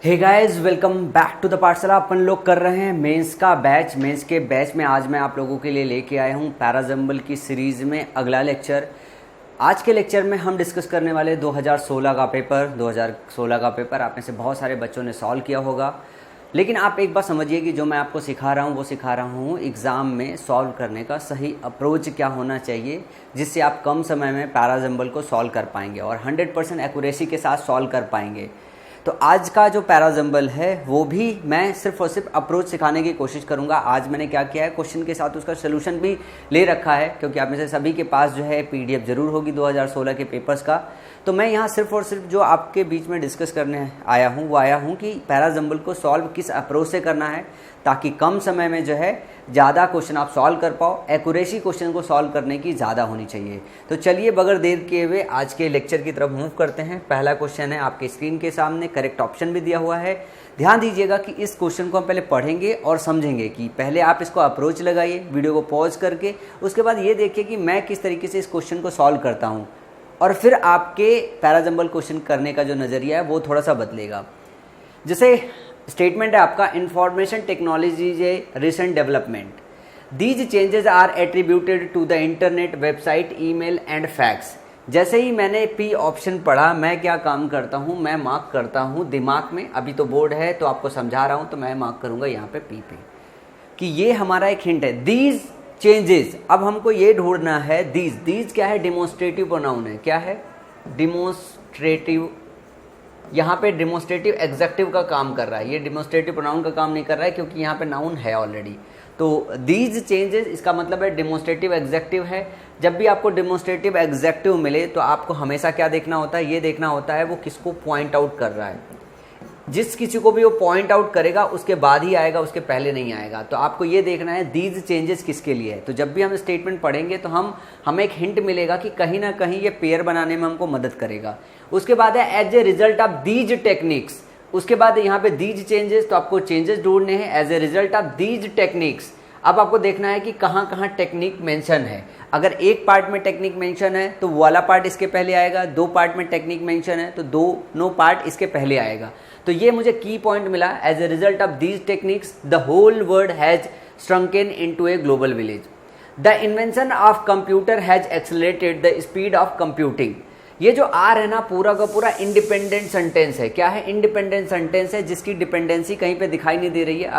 Hey guys, welcome back to the Pathshala. अपन लोग कर रहे हैं मेंस का बैच। मेंस के बैच में आज मैं आप लोगों के लिए लेके आया हूँ पैराजम्बल की सीरीज़ में अगला लेक्चर। आज के लेक्चर में हम डिस्कस करने वाले 2016 का पेपर। 2016 का पेपर आप में से बहुत सारे बच्चों ने सॉल्व किया होगा, लेकिन आप एक बात समझिए कि जो मैं आपको सिखा रहा हूँ वो सिखा रहा हूँ एग्ज़ाम में सॉल्व करने का सही अप्रोच क्या होना चाहिए, जिससे आप कम समय में पैराजम्बल को सॉल्व कर पाएंगे और 100% एक्यूरेसी के साथ सॉल्व कर पाएंगे। तो आज का जो पैराजम्बल है वो भी मैं सिर्फ और सिर्फ अप्रोच सिखाने की कोशिश करूंगा। आज मैंने क्या किया है, क्वेश्चन के साथ उसका सोल्यूशन भी ले रखा है, क्योंकि आप में से सभी के पास जो है पीडीएफ जरूर होगी 2016 के पेपर्स का। तो मैं यहाँ सिर्फ और सिर्फ जो आपके बीच में डिस्कस करने आया हूँ वो आया हूँ कि पैराजम्बल को सॉल्व किस अप्रोच से करना है, ताकि कम समय में जो है ज़्यादा क्वेश्चन आप सॉल्व कर पाओ। एक्यूरेसी क्वेश्चन को सॉल्व करने की ज़्यादा होनी चाहिए। तो चलिए बगैर देर किए हुए आज के लेक्चर की तरफ मूव करते हैं। पहला क्वेश्चन है आपके स्क्रीन के सामने, करेक्ट ऑप्शन भी दिया हुआ है। ध्यान दीजिएगा कि इस क्वेश्चन को हम पहले पढ़ेंगे और समझेंगे कि पहले आप इसको अप्रोच लगाइए वीडियो को पॉज करके, उसके बाद ये देखिए कि मैं किस तरीके से इस क्वेश्चन को सॉल्व करता हूँ, और फिर आपके पैराजम्बल क्वेश्चन करने का जो नज़रिया है वो थोड़ा सा बदलेगा। जैसे स्टेटमेंट है आपका, information technology recent development, these changes are attributed to the internet, website, email and fax. जैसे ही मैंने पी ऑप्शन पढ़ा, मैं क्या काम करता हूँ, मैं मार्क करता हूँ दिमाग में। अभी तो बोर्ड है तो आपको समझा रहा हूँ, तो मैं मार्क करूँगा यहाँ पे पी पे कि ये हमारा एक हिंट है। दीज चेंजेस, अब हमको ये ढूंढना है दीज क्या है, डिमोन्स्ट्रेटिव प्रोनाउन है। क्या है? डिमोन्स्ट्रेटिव। यहाँ पे डिमोन्स्ट्रेटिव एग्जेक्टिव का काम कर रहा है, ये डिमोन्स्ट्रेटिव प्रोनाउन का काम नहीं कर रहा है, क्योंकि यहाँ पे नाउन है ऑलरेडी। तो दीज चेंजेस इसका मतलब है डिमोन्स्ट्रेटिव एग्जेक्टिव है। जब भी आपको डिमोन्स्ट्रेटिव एग्जेक्टिव मिले तो आपको हमेशा क्या देखना होता है, ये देखना होता है वो किसको पॉइंट आउट कर रहा है। जिस किसी को भी वो पॉइंट आउट करेगा उसके बाद ही आएगा, उसके पहले नहीं आएगा। तो आपको ये देखना है दीज चेंजेस किसके लिए है। तो जब भी हम स्टेटमेंट पढ़ेंगे तो हमें एक हिंट मिलेगा कि कहीं ना कहीं ये पेयर बनाने में हमको मदद करेगा। उसके बाद है as a result of these techniques. उसके बाद यहाँ पे दीज चेंजेस, तो आपको चेंजेस ढूंढने हैं as a result of these techniques. अब आपको देखना है कि कहाँ कहाँ टेक्निक मेंशन है। अगर एक पार्ट में टेक्निक मेंशन है तो वो वाला पार्ट इसके पहले आएगा, दो पार्ट में टेक्निक मेंशन है तो दोनों पार्ट इसके पहले आएगा। तो ये मुझे की पॉइंट मिला, as a result of these techniques the whole world has shrunken into a global village. The invention of computer has accelerated the speed of computing. ये जो आर है ना, पूरा का पूरा इंडिपेंडेंट सेंटेंस है। क्या है? इंडिपेंडेंट सेंटेंस है, जिसकी डिपेंडेंसी कहीं पे दिखाई नहीं दे रही है।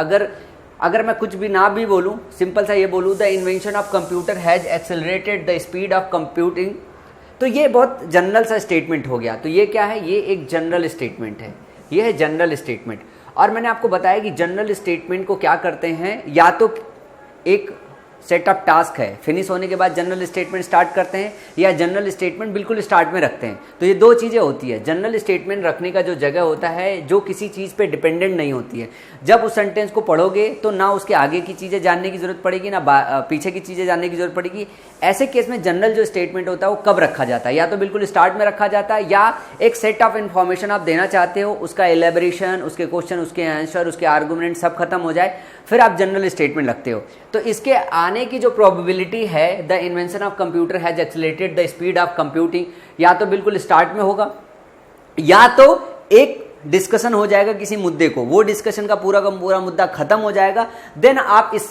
अगर मैं कुछ भी ना भी बोलूं, सिंपल सा ये बोलूं the invention of computer has accelerated the speed of computing, तो ये बहुत जनरल सा स्टेटमेंट हो गया। तो ये क्या है? ये एक जनरल स्टेटमेंट है। ये है जनरल स्टेटमेंट। और मैंने आपको बताया कि जनरल स्टेटमेंट को क्या करते हैं, या तो एक सेट ऑफ टास्क है, फिनिश होने के बाद जनरल स्टेटमेंट स्टार्ट करते हैं, या जनरल स्टेटमेंट बिल्कुल स्टार्ट में रखते हैं। तो ये दो चीज़ें होती है। जनरल स्टेटमेंट रखने का जो जगह होता है जो किसी चीज़ पे डिपेंडेंट नहीं होती है। जब उस सेंटेंस को पढ़ोगे तो ना उसके आगे की चीज़ें जानने की जरूरत पड़ेगी, ना पीछे की चीज़ें जानने की जरूरत पड़ेगी। ऐसे केस में जनरल जो स्टेटमेंट होता है वो कब रखा जाता है, या तो बिल्कुल स्टार्ट में रखा जाता है, या एक सेट ऑफ इन्फॉर्मेशन आप देना चाहते हो, उसका एलेबरेशन, उसके क्वेश्चन, उसके आंसर, उसके आर्गूमेंट सब खत्म हो जाए, फिर आप जनरल स्टेटमेंट लगते हो। तो इसके आने की जो प्रोबेबिलिटी है, the invention of computer has accelerated the speed of computing, या तो बिल्कुल स्टार्ट में होगा, या तो एक डिस्कशन हो जाएगा किसी मुद्दे को, वो डिस्कशन का पूरा मुद्दा खत्म हो जाएगा, देन आप इस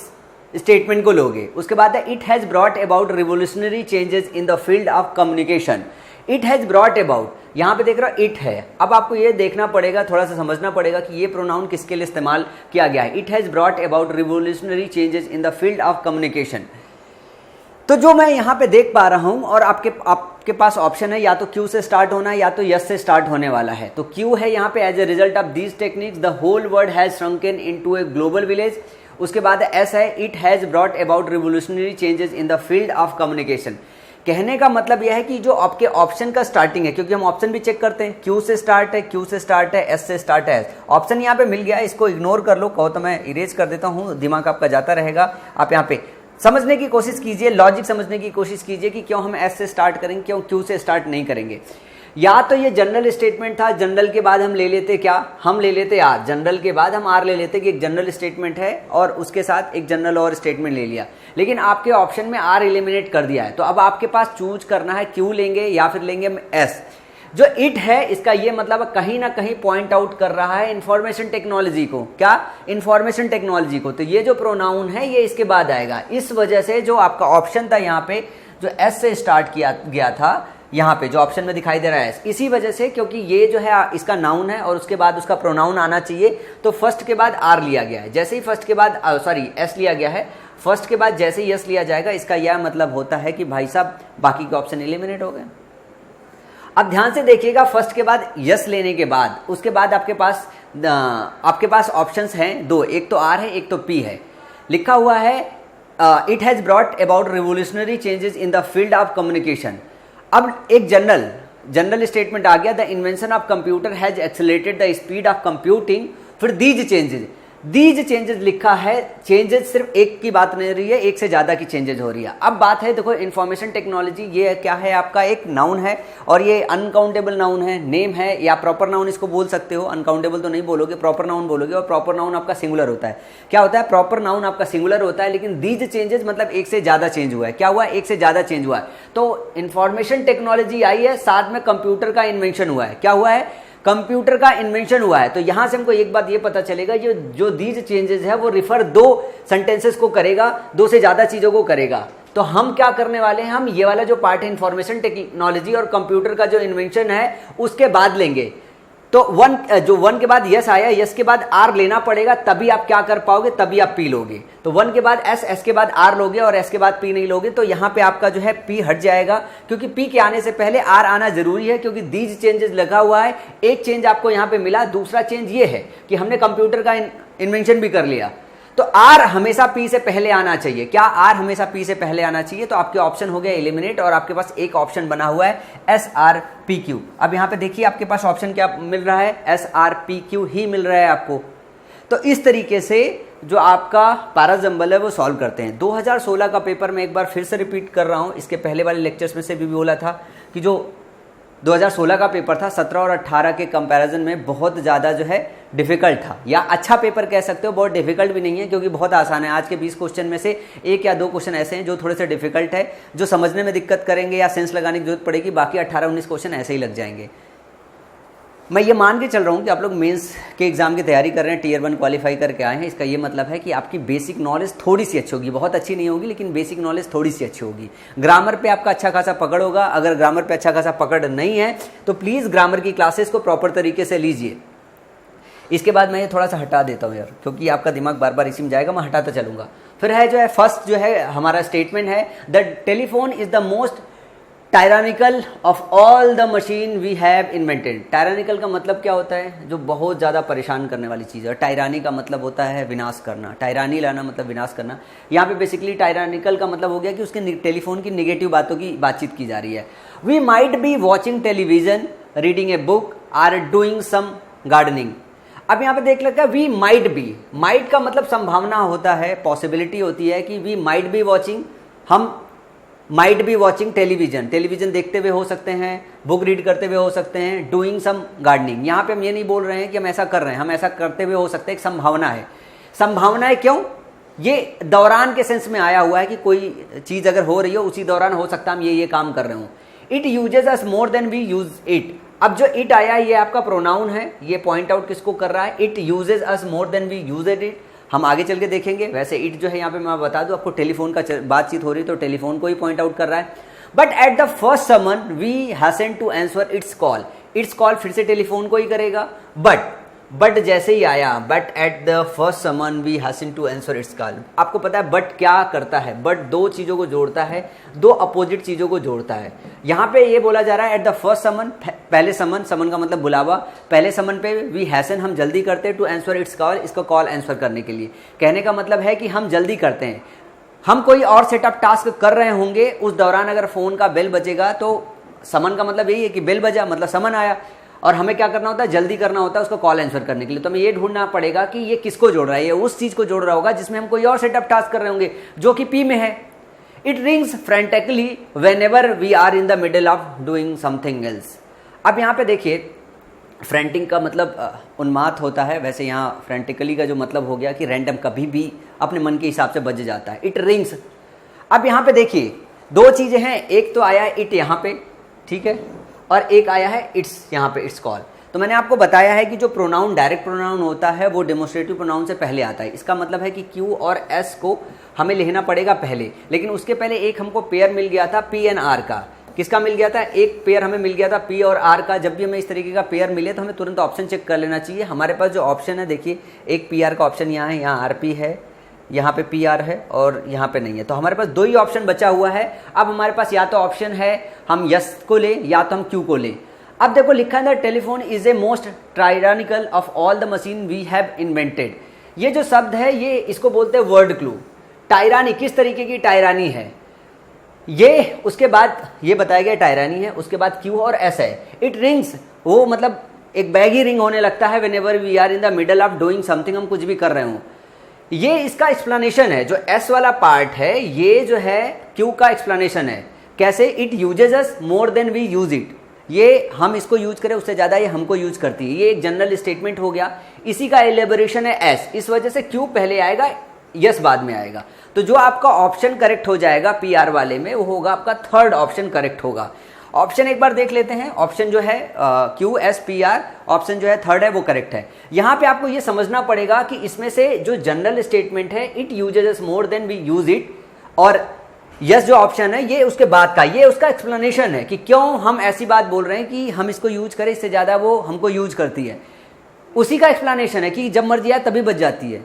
स्टेटमेंट को लोगे। उसके बाद है it has brought about revolutionary changes in the field of communication. It has brought about, यहाँ पे देख रहा हो इट है। अब आपको ये देखना पड़ेगा, थोड़ा सा समझना पड़ेगा कि ये प्रोनाउन किसके लिए इस्तेमाल किया गया है। It has brought about revolutionary changes in the field of communication. तो जो मैं यहाँ पे देख पा रहा हूँ, और आपके पास ऑप्शन है, या तो क्यू से स्टार्ट होना है या तो यस से स्टार्ट होने वाला है। तो क्यू है यहाँ पे, as a result of these techniques the whole world has shrunken into a global village. उसके बाद एस है, it has brought about revolutionary changes in the field of communication. कहने का मतलब यह है कि जो आपके ऑप्शन का स्टार्टिंग है, क्योंकि हम ऑप्शन भी चेक करते हैं, क्यू से स्टार्ट है, क्यू से स्टार्ट है, एस से स्टार्ट है। ऑप्शन यहाँ पे मिल गया है, इसको इग्नोर कर लो, कहो तो मैं इरेज कर देता हूँ, दिमाग आपका जाता रहेगा। आप यहाँ पे समझने की कोशिश कीजिए, लॉजिक समझने की कोशिश कीजिए कि क्यों हम एस से स्टार्ट करेंगे, क्यों क्यू से स्टार्ट नहीं करेंगे। या तो ये जनरल स्टेटमेंट था, जनरल के बाद हम ले लेते क्या, हम ले लेते आर, जनरल के बाद हम आर ले लेते कि एक जनरल स्टेटमेंट है और उसके साथ एक जनरल और स्टेटमेंट ले लिया, लेकिन आपके ऑप्शन में आर एलिमिनेट कर दिया है। तो अब आपके पास चूज करना है, क्यू लेंगे या फिर लेंगे एस। जो इट है इसका ये मतलब कहीं ना कहीं पॉइंट आउट कर रहा है इंफॉर्मेशन टेक्नोलॉजी को। क्या? इंफॉर्मेशन टेक्नोलॉजी को। तो ये जो प्रोनाउन है ये इसके बाद आएगा। इस वजह से जो आपका ऑप्शन था यहाँ पे जो एस से स्टार्ट किया गया था, यहाँ पे जो ऑप्शन में दिखाई दे रहा है, इसी वजह से, क्योंकि ये जो है इसका नाउन है और उसके बाद उसका प्रोनाउन आना चाहिए, तो फर्स्ट के बाद आर लिया गया है। जैसे ही फर्स्ट के बाद एस लिया गया है, फर्स्ट के बाद जैसे ही यस लिया जाएगा, इसका यह मतलब होता है कि भाई साहब बाकी के ऑप्शन एलिमिनेट हो गए। अब ध्यान से देखिएगा, फर्स्ट के बाद यस लेने के बाद उसके बाद आपके पास ऑप्शंस हैं दो, एक तो आर है एक तो पी है। लिखा हुआ है it has brought about revolutionary changes in the field of communication. अब एक जनरल स्टेटमेंट आ गया, the invention of computer has accelerated the speed of computing. फिर दीज चेंजेस लिखा है, चेंजेस सिर्फ एक की बात नहीं रही है, एक से ज्यादा की चेंजेस हो रही है। अब बात है, देखो इंफॉर्मेशन टेक्नोलॉजी ये क्या है, आपका एक नाउन है और ये अनकाउंटेबल नाउन है, नेम है या प्रॉपर नाउन इसको बोल सकते हो। अनकाउंटेबल तो नहीं बोलोगे, प्रॉपर नाउन बोलोगे, और प्रॉपर नाउन आपका सिंगुलर होता है। क्या होता है? प्रॉपर नाउन आपका सिंगुलर होता है, लेकिन दीज चेंजेस मतलब एक से ज्यादा चेंज हुआ है। क्या हुआ? एक से ज्यादा चेंज हुआ है। तो इंफॉर्मेशन टेक्नोलॉजी आई है, साथ में कंप्यूटर का इन्वेंशन हुआ है। क्या हुआ है? कंप्यूटर का इन्वेंशन हुआ है। तो यहां से हमको एक बात ये पता चलेगा, जो दीज चेंजेस है वो रिफर दो सेंटेंसेस को करेगा, दो से ज्यादा चीजों को करेगा। तो हम क्या करने वाले हैं, हम ये वाला जो पार्ट है इंफॉर्मेशन टेक्नोलॉजी और कंप्यूटर का जो इन्वेंशन है उसके बाद लेंगे। तो वन के बाद यस आया, यस के बाद आर लेना पड़ेगा, तभी आप क्या कर पाओगे, तभी आप पी लोगे। तो वन के बाद एस, एस के बाद आर लोगे और एस के बाद पी नहीं लोगे। तो यहां पे आपका जो है पी हट जाएगा, क्योंकि पी के आने से पहले आर आना जरूरी है, क्योंकि दीज चेंजेस लगा हुआ है। एक चेंज आपको यहां पे मिला, दूसरा चेंज ये है कि हमने कंप्यूटर का इन्वेंशन भी कर लिया। तो आर हमेशा पी से पहले आना चाहिए। क्या? आर हमेशा पी से पहले आना चाहिए। तो आपके ऑप्शन हो गया एलिमिनेट और आपके पास एक ऑप्शन बना हुआ है एस आर पी क्यू। अब यहां पे देखिए आपके पास ऑप्शन क्या मिल रहा है, एस आर पी क्यू ही मिल रहा है आपको। तो इस तरीके से जो आपका पैराजंबल है वो सॉल्व करते हैं। 2016 का पेपर मैं एक बार फिर से रिपीट कर रहा हूं, इसके पहले वाले लेक्चर्स में से भी बोला था कि जो 2016 का पेपर था 17 और 18 के कंपैरिजन में बहुत ज़्यादा जो है डिफिकल्ट था, या अच्छा पेपर कह सकते हो, बहुत डिफिकल्ट भी नहीं है क्योंकि बहुत आसान है। आज के 20 क्वेश्चन में से एक या दो क्वेश्चन ऐसे हैं जो थोड़े से डिफिकल्ट है, जो समझने में दिक्कत करेंगे या सेंस लगाने की जरूरत पड़ेगी, बाकी 18-19 क्वेश्चन ऐसे ही लग जाएंगे। मैं ये मान के चल रहा हूँ कि आप लोग मेंस के एग्जाम की तैयारी कर रहे हैं, टियर 1 क्वालिफाई करके आए हैं। इसका ये मतलब है कि आपकी बेसिक नॉलेज थोड़ी सी अच्छी होगी, बहुत अच्छी नहीं होगी लेकिन बेसिक नॉलेज थोड़ी सी अच्छी होगी। ग्रामर पे आपका अच्छा खासा पकड़ होगा। अगर ग्रामर पे अच्छा खासा पकड़ नहीं है तो प्लीज़ ग्रामर की क्लासेस को प्रॉपर तरीके से लीजिए। इसके बाद मैं ये थोड़ा सा हटा देता हूँ यार, क्योंकि आपका दिमाग बार बार इसी में जाएगा, मैं हटाता चलूंगा। फिर है जो है फर्स्ट जो है हमारा स्टेटमेंट है, the telephone is the most tyrannical of all the machine we have invented. Tyrannical का मतलब क्या होता है? जो बहुत ज़्यादा परेशान करने वाली चीज़ है। टायरानी का मतलब होता है विनाश करना, टायरानी लाना मतलब विनाश करना। यहाँ पे बेसिकली टायरानिकल का मतलब हो गया कि उसके टेलीफोन की निगेटिव बातों की बातचीत की जा रही है। We might be watching television, reading a book, or doing some gardening. अब यहाँ पे देख लगता है वी माइट बी, माइट का मतलब संभावना होता है, पॉसिबिलिटी होती है कि वी माइट बी वॉचिंग, हम might be watching television, television देखते हुए हो सकते हैं, बुक रीड करते हुए हो सकते हैं, डूइंग सम गार्डनिंग। यहाँ पे हम ये नहीं बोल रहे हैं कि हम ऐसा कर रहे हैं, हम ऐसा करते हुए हो सकते हैं, एक संभावना है। संभावना है क्यों? ये दौरान के सेंस में आया हुआ है कि कोई चीज़ अगर हो रही हो उसी दौरान हो सकता है हम ये काम कर रहे हो। It uses us more than we use it. अब जो इट आया ये आपका प्रोनाउन है, ये पॉइंट आउट किसको कर रहा है? It uses us more than we use it. हम आगे चल के देखेंगे। वैसे इट जो है यहाँ पे मैं बता दूं आपको, टेलीफोन का बातचीत हो रही है तो टेलीफोन को ही पॉइंट आउट कर रहा है। But at the first summon we hasten to answer its call. Its call फिर से टेलीफोन को ही करेगा। बट जैसे ही आया, but at the first summon we hasten to answer its call. आपको पता है बट क्या करता है? बट दो चीजों को जोड़ता है, दो अपोजिट चीजों को जोड़ता है। यहाँ पे ये बोला जा रहा है एट द फर्स्ट समन, पहले समन, समन का मतलब बुलावा, पहले समन पे वी हैसन हम जल्दी करते हैं, टू आंसर इट्स कॉल, इसको कॉल आंसर करने के लिए। कहने का मतलब है कि हम जल्दी करते हैं, हम कोई और सेटअप टास्क कर रहे होंगे, उस दौरान अगर फोन का बेल बजेगा तो समन का मतलब यही है कि बेल बजा मतलब समन आया, और हमें क्या करना होता है? जल्दी करना होता है उसको कॉल आंसर करने के लिए। तो हमें ये ढूंढना पड़ेगा कि ये किसको जोड़ रहा है, ये उस चीज को जोड़ रहा होगा जिसमें हम कोई और सेटअप टास्क कर रहे होंगे, जो कि पी में है। It rings frantically whenever we are in the middle of doing something else. अब यहाँ पे देखिए, फ्रेंटिंग का मतलब उन्माद होता है, वैसे यहाँ फ्रेंटिकली का जो मतलब हो गया कि रैंडम, कभी भी अपने मन के हिसाब से बज जाता है। It rings. अब यहाँ पे देखिए दो चीजें हैं, एक तो आया इट यहाँ पे, ठीक है, और एक आया है इट्स, यहाँ पे इट्स कॉल। तो मैंने आपको बताया है कि जो प्रोनाउन डायरेक्ट प्रोनाउन होता है वो डेमोस्ट्रेटिव प्रोनाउन से पहले आता है। इसका मतलब है कि क्यू और एस को हमें लिखना पड़ेगा पहले, लेकिन उसके पहले एक हमको पेयर मिल गया था पी एंड आर का। किसका मिल गया था? एक पेयर हमें मिल गया था पी और आर का। जब भी हमें इस तरीके का पेयर मिले तो हमें तुरंत ऑप्शन चेक कर लेना चाहिए। हमारे पास जो ऑप्शन है, देखिए एक पी आर का ऑप्शन यहाँ है, यहाँ आर पी है, यहाँ पे पी आर है और यहाँ पे नहीं है। तो हमारे पास दो ही ऑप्शन बचा हुआ है। अब हमारे पास या तो ऑप्शन है हम यस को लें या तो हम क्यू को लें। अब देखो लिखा है telephone is a most tyrannical of all the machine we have invented. ये जो शब्द है ये इसको बोलते हैं वर्ड क्लू। टायरानी, किस तरीके की टायरानी है ये, उसके बाद ये बताया गया टायरानी है, उसके बाद क्यू और एस है। इट रिंग्स, वो मतलब एक बैगी रिंग होने लगता है whenever we are in the middle of doing something, हम कुछ भी कर रहे हो। ये इसका एक्सप्लेनेशन है। जो एस वाला पार्ट है ये जो है क्यू का एक्सप्लेनेशन है। कैसे? It uses us more than we use it. ये हम इसको यूज करें उससे ज्यादा ये हमको यूज करती है। ये एक जनरल स्टेटमेंट हो गया, इसी का एलेबोरेशन है एस। इस वजह से क्यू पहले आएगा, यस बाद में आएगा। तो जो आपका ऑप्शन करेक्ट हो जाएगा पी आर वाले में वो होगा आपका थर्ड ऑप्शन करेक्ट होगा। ऑप्शन एक बार देख लेते हैं। ऑप्शन जो है Q S P R, option जो है थर्ड है वो करेक्ट है। यहां पे आपको ये समझना पड़ेगा कि इसमें से जो जनरल स्टेटमेंट है it uses more than we use it, और यस जो ऑप्शन है ये उसके बाद का, ये उसका एक्सप्लेनेशन है कि क्यों हम ऐसी बात बोल रहे हैं कि हम इसको यूज करें, इससे ज्यादा वो हमको यूज करती है। उसी का एक्सप्लेनेशन है कि जब मर्जी आए तभी बच जाती है।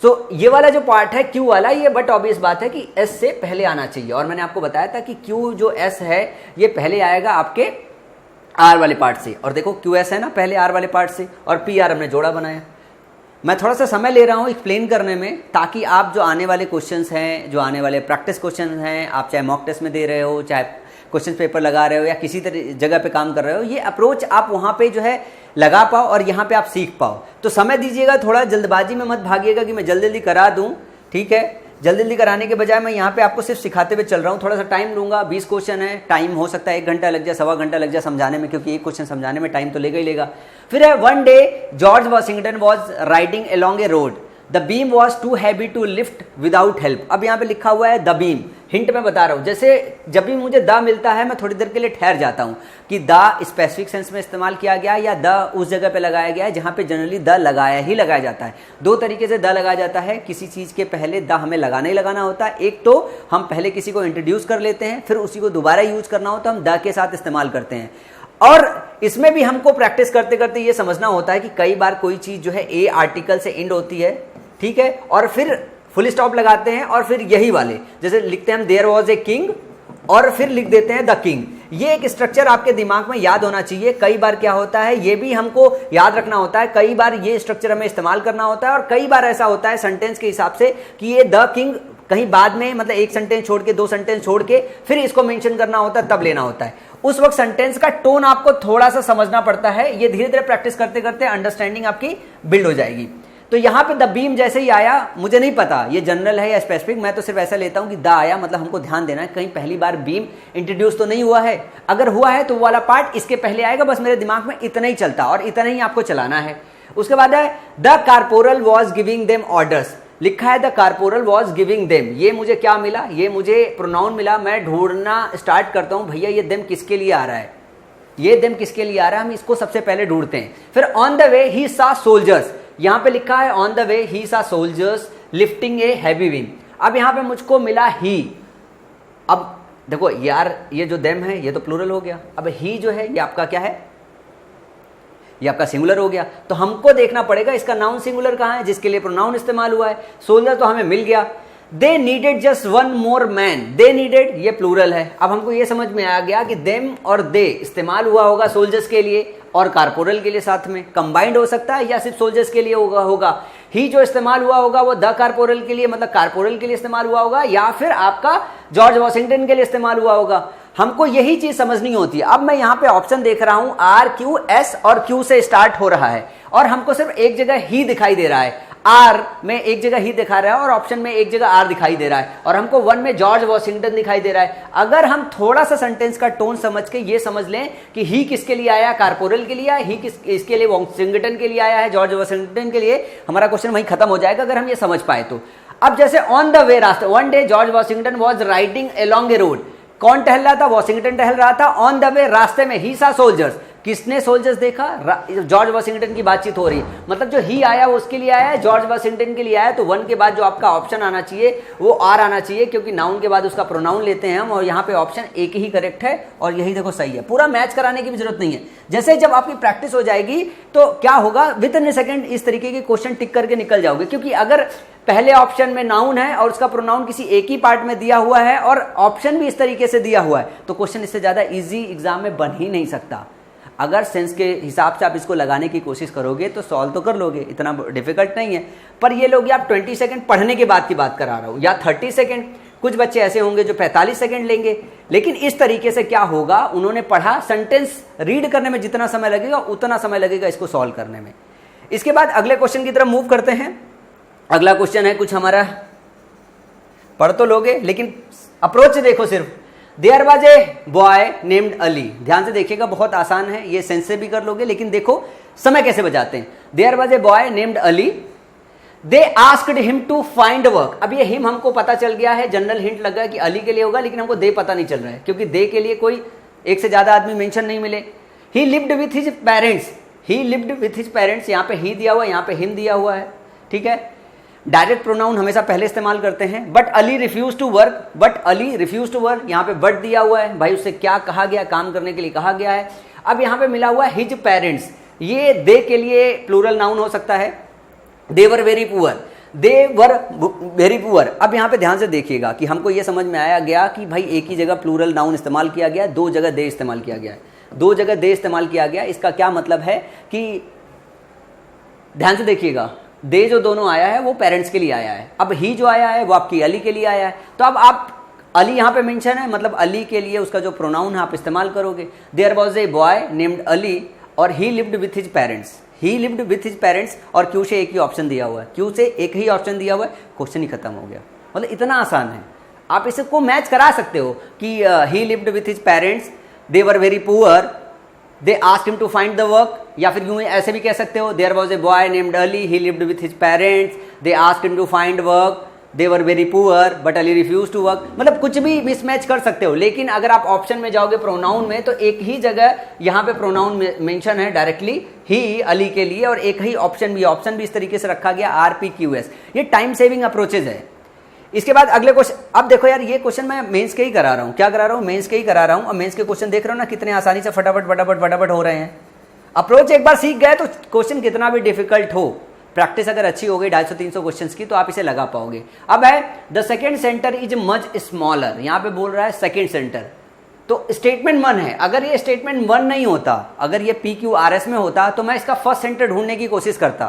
सो ये वाला जो पार्ट है क्यू वाला, ये बट ऑब्वियस बात है कि एस से पहले आना चाहिए। और मैंने आपको बताया था कि क्यू जो एस है ये पहले आएगा आपके आर वाले पार्ट से। और देखो क्यू एस है ना पहले आर वाले पार्ट से, और पी आर हमने जोड़ा बनाया। मैं थोड़ा सा समय ले रहा हूँ एक्सप्लेन करने में, ताकि आप जो आने वाले क्वेश्चंस हैं, जो आने वाले प्रैक्टिस क्वेश्चंस हैं, आप चाहे मॉक टेस्ट में दे रहे हो, चाहे क्वेश्चन पेपर लगा रहे हो या किसी जगह पे काम कर रहे हो, ये अप्रोच आप वहाँ पे जो है लगा पाओ और यहाँ पे आप सीख पाओ। तो समय दीजिएगा, थोड़ा जल्दबाजी में मत भागिएगा कि मैं जल्दी जल्दी करा दूँ, ठीक है। जल्दी जल्दी कराने के बजाय मैं यहाँ पे आपको सिर्फ सिखाते हुए चल रहा हूँ। थोड़ा सा टाइम लूंगा, 20 क्वेश्चन है, टाइम हो सकता है 1 घंटा लग जाए, सवा घंटा लग जाए समझाने में, क्योंकि एक क्वेश्चन समझाने में टाइम तो लेगा ही लेगा। फिर है one day George Washington was riding along a road, the beam was too heavy to lift without help. अब यहाँ पे लिखा हुआ है द बीम, हिंट में बता रहा हूँ। जैसे जब भी मुझे द मिलता है मैं थोड़ी देर के लिए ठहर जाता हूँ कि द स्पेसिफिक सेंस में इस्तेमाल किया गया या द उस जगह पे लगाया गया है जहाँ पे जनरली द लगाया ही लगाया जाता है। दो तरीके से द लगाया जाता है, किसी चीज के पहले द हमें लगाना ही लगाना होता है। एक तो हम पहले किसी को इंट्रोड्यूस कर लेते हैं, फिर उसी को दोबारा यूज करना हो तो हम द के साथ इस्तेमाल करते हैं। और इसमें भी हमको प्रैक्टिस करते करते ये समझना होता है कि कई बार कोई चीज जो है ए आर्टिकल से एंड होती है, ठीक है, और फिर फुल स्टॉप लगाते हैं और फिर यही वाले जैसे लिखते हैं हम देयर वॉज ए किंग और फिर लिख देते हैं द किंग। ये एक स्ट्रक्चर आपके दिमाग में याद होना चाहिए। कई बार क्या होता है ये भी हमको याद रखना होता है, कई बार ये स्ट्रक्चर हमें इस्तेमाल करना होता है और कई बार ऐसा होता है सेंटेंस के हिसाब से कि ये द किंग कहीं बाद में, मतलब एक सेंटेंस छोड़ के, दो सेंटेंस छोड़ के फिर इसको मेंशन करना होता है, तब लेना होता है। उस वक्त सेंटेंस का टोन आपको थोड़ा सा समझना पड़ता है। ये धीरे धीरे प्रैक्टिस करते करते अंडरस्टैंडिंग आपकी बिल्ड हो जाएगी। तो यहां पे द बीम जैसे ही आया, मुझे नहीं पता ये जनरल है या स्पेसिफिक, मैं तो सिर्फ ऐसा लेता हूं कि द आया, मतलब हमको ध्यान देना है कहीं पहली बार बीम इंट्रोड्यूस तो नहीं हुआ है। अगर हुआ है तो वो वाला पार्ट इसके पहले आएगा, बस मेरे दिमाग में इतना ही चलता और इतना ही आपको चलाना है। उसके बाद है the corporal was giving them orders. लिखा है the corporal was giving them. ये मुझे क्या मिला? ये मुझे प्रोनाउन मिला। मैं ढूंढना स्टार्ट करता हूं, भैया ये देम किसके लिए आ रहा है, ये देम किसके लिए आ रहा है, हम इसको सबसे पहले ढूंढते हैं। फिर ऑन द वे ही सा सोल्जर्स, यहां पे लिखा है ऑन द वे ही सा soldiers lifting a heavy wing. अब यहां पे मुझको मिला ही। अब देखो यार ये जो देम है ये तो प्लूरल हो गया, अब ही जो है ये आपका क्या है, ये आपका सिंगुलर हो गया। तो हमको देखना पड़ेगा इसका नाउन सिंगुलर कहां है जिसके लिए प्रोनाउन इस्तेमाल हुआ है। सोल्जर तो हमें मिल गया। They needed just one more man, they needed ये प्लूरल है। अब हमको ये समझ में आ गया कि देम और दे इस्तेमाल हुआ होगा सोल्जर्स के लिए और कारपोरल के लिए, साथ में कंबाइंड हो सकता है या सिर्फ सोल्जर्स के लिए होगा। ही जो इस्तेमाल हुआ होगा वो द कारपोरल के लिए, मतलब कारपोरल के लिए इस्तेमाल हुआ होगा, या फिर आपका जॉर्ज वॉशिंगटन के लिए इस्तेमाल हुआ होगा। हमको यही चीज समझनी होती है। अब मैं यहाँ पे ऑप्शन देख रहा हूं आर क्यू एस और क्यू से स्टार्ट हो रहा है और हमको सिर्फ एक जगह ही दिखाई दे रहा है। आर में एक जगह ही दिखा रहा है और ऑप्शन में एक जगह आर दिखाई दे रहा है और हमको वन में जॉर्ज वॉशिंगटन दिखाई दे रहा है। अगर हम थोड़ा सा सेंटेंस का टोन समझ के ये समझ लें कि ही किसके लिए आया, कारपोरल के लिए आया, ही इसके लिए वॉशिंगटन के लिए आया है, जॉर्ज वॉशिंगटन के लिए, हमारा क्वेश्चन वहीं खत्म हो जाएगा अगर हम ये समझ पाए तो। अब जैसे ऑन द वे रास्ते, one day George Washington was riding along a road, कौन टहल रहा था? वॉशिंगटन टहल रहा था। ऑन द वे, रास्ते में, ही सा सोल्जर्स, किसने सोल्जर्स देखा? जॉर्ज वॉशिंगटन की बातचीत हो रही है, मतलब जो ही आया वो उसके लिए आया है, जॉर्ज वॉशिंगटन के लिए आया है। तो वन के बाद जो आपका ऑप्शन आना चाहिए वो आर आना चाहिए, क्योंकि नाउन के बाद उसका प्रोनाउन लेते हैं हम, और यहाँ पे ऑप्शन एक ही करेक्ट है और यही देखो सही है। पूरा मैच कराने की भी जरूरत नहीं है। जैसे जब आपकी प्रैक्टिस हो जाएगी तो क्या होगा, विद इन ए सेकेंड इस तरीके के क्वेश्चन टिक करके निकल जाओगे, क्योंकि अगर पहले ऑप्शन में नाउन है और उसका प्रोनाउन किसी एक ही पार्ट में दिया हुआ है और ऑप्शन भी इस तरीके से दिया हुआ है, तो क्वेश्चन इससे ज्यादा इजी एग्जाम में बन ही नहीं सकता। अगर सेंस के हिसाब से आप इसको लगाने की कोशिश करोगे तो सॉल्व तो कर लोगे, इतना डिफिकल्ट नहीं है। पर ये लोग आप 20 सेकंड पढ़ने के बाद की बात करा रहा हूं, या 30 सेकंड, कुछ बच्चे ऐसे होंगे जो 45 सेकंड लेंगे। लेकिन इस तरीके से क्या होगा, उन्होंने पढ़ा, सेंटेंस रीड करने में जितना समय लगेगा उतना समय लगेगा इसको सॉल्व करने में। इसके बाद अगले क्वेश्चन की तरफ मूव करते हैं। अगला क्वेश्चन है कुछ हमारा, पढ़ तो लोगे लेकिन अप्रोच देखो सिर्फ। There was a boy named Ali, ध्यान से देखिएगा, बहुत आसान है, ये सेंस से भी कर लोगे, लेकिन देखो समय कैसे बजाते हैं। There was a boy named Ali, they asked him to find work. अब ये हिम हमको पता चल गया है, जनरल हिंट लग गया कि अली के लिए होगा, लेकिन हमको दे पता नहीं चल रहा है, क्योंकि दे के लिए कोई एक से ज्यादा आदमी मेंशन नहीं मिले। ही lived with his parents, he lived with his parents, यहाँ पे ही दिया हुआ है, यहाँ पे हिम दिया हुआ है, ठीक है। डायरेक्ट प्रोनाउन हमेशा पहले इस्तेमाल करते हैं। But Ali refuse to work, but Ali refuse to work, यहाँ पे बट दिया हुआ है, भाई उससे क्या कहा गया, काम करने के लिए कहा गया है। अब यहाँ पे मिला हुआ है हिज पेरेंट्स, ये दे के लिए प्लूरल नाउन हो सकता है। They were very poor, they were very poor. अब यहाँ पे ध्यान से देखिएगा कि हमको ये समझ में आया गया कि भाई एक ही जगह प्लूरल नाउन इस्तेमाल किया गया, दो जगह दे इस्तेमाल किया गया है, दो जगह दे इस्तेमाल किया गया। इसका क्या मतलब है कि ध्यान से देखिएगा, दे जो दोनों आया है वो पेरेंट्स के लिए आया है, अब ही जो आया है वो आपकी अली के लिए आया है। तो अब आप अली यहाँ पे मेंशन है, मतलब अली के लिए उसका जो प्रोनाउन है आप इस्तेमाल करोगे। There was a boy named Ali और he lived with his parents, he lived with his parents, और क्यू से एक ही ऑप्शन दिया हुआ है, क्यू से एक ही ऑप्शन दिया हुआ है, क्वेश्चन ही खत्म हो गया। मतलब इतना आसान है, आप इसको मैच करा सकते हो कि he lived with his parents, they were very poor, they asked him to find the work, या फिर यूं ऐसे भी कह सकते हो, there was a boy named Ali, he lived with his parents, they asked him to find work, they were very poor but Ali refuse to work. मतलब कुछ भी मिसमैच कर सकते हो। लेकिन अगर आप ऑप्शन में जाओगे प्रोनाउन में, तो एक ही जगह यहाँ पे प्रोनाउन मेंशन है डायरेक्टली ही अली के लिए, और एक ही ऑप्शन भी इस तरीके से रखा गया RPQS। ये टाइम सेविंग अप्रोचेज है। इसके बाद अगले क्वेश्चन, अब देखो यार ये क्वेश्चन मैं मेंस के ही करा रहा हूँ, क्या करा रहा हूँ, मेंस के ही करा रहा हूँ। और मेंस के क्वेश्चन देख रहे हो ना कितने आसानी से फटाफट फटाफट फटाफट हो रहे हैं। अप्रोच एक बार सीख गए तो क्वेश्चन कितना भी डिफिकल्ट हो, प्रैक्टिस अगर अच्छी हो गई 250-300 क्वेश्चंस की, तो आप इसे लगा पाओगे। अब है the second centre is much smaller, यहाँ पे बोल रहा है सेकंड सेंटर, तो स्टेटमेंट 1 है। अगर ये स्टेटमेंट 1 नहीं होता, अगर ये PQRS में होता, तो मैं इसका फर्स्ट सेंटर ढूंढने की कोशिश करता।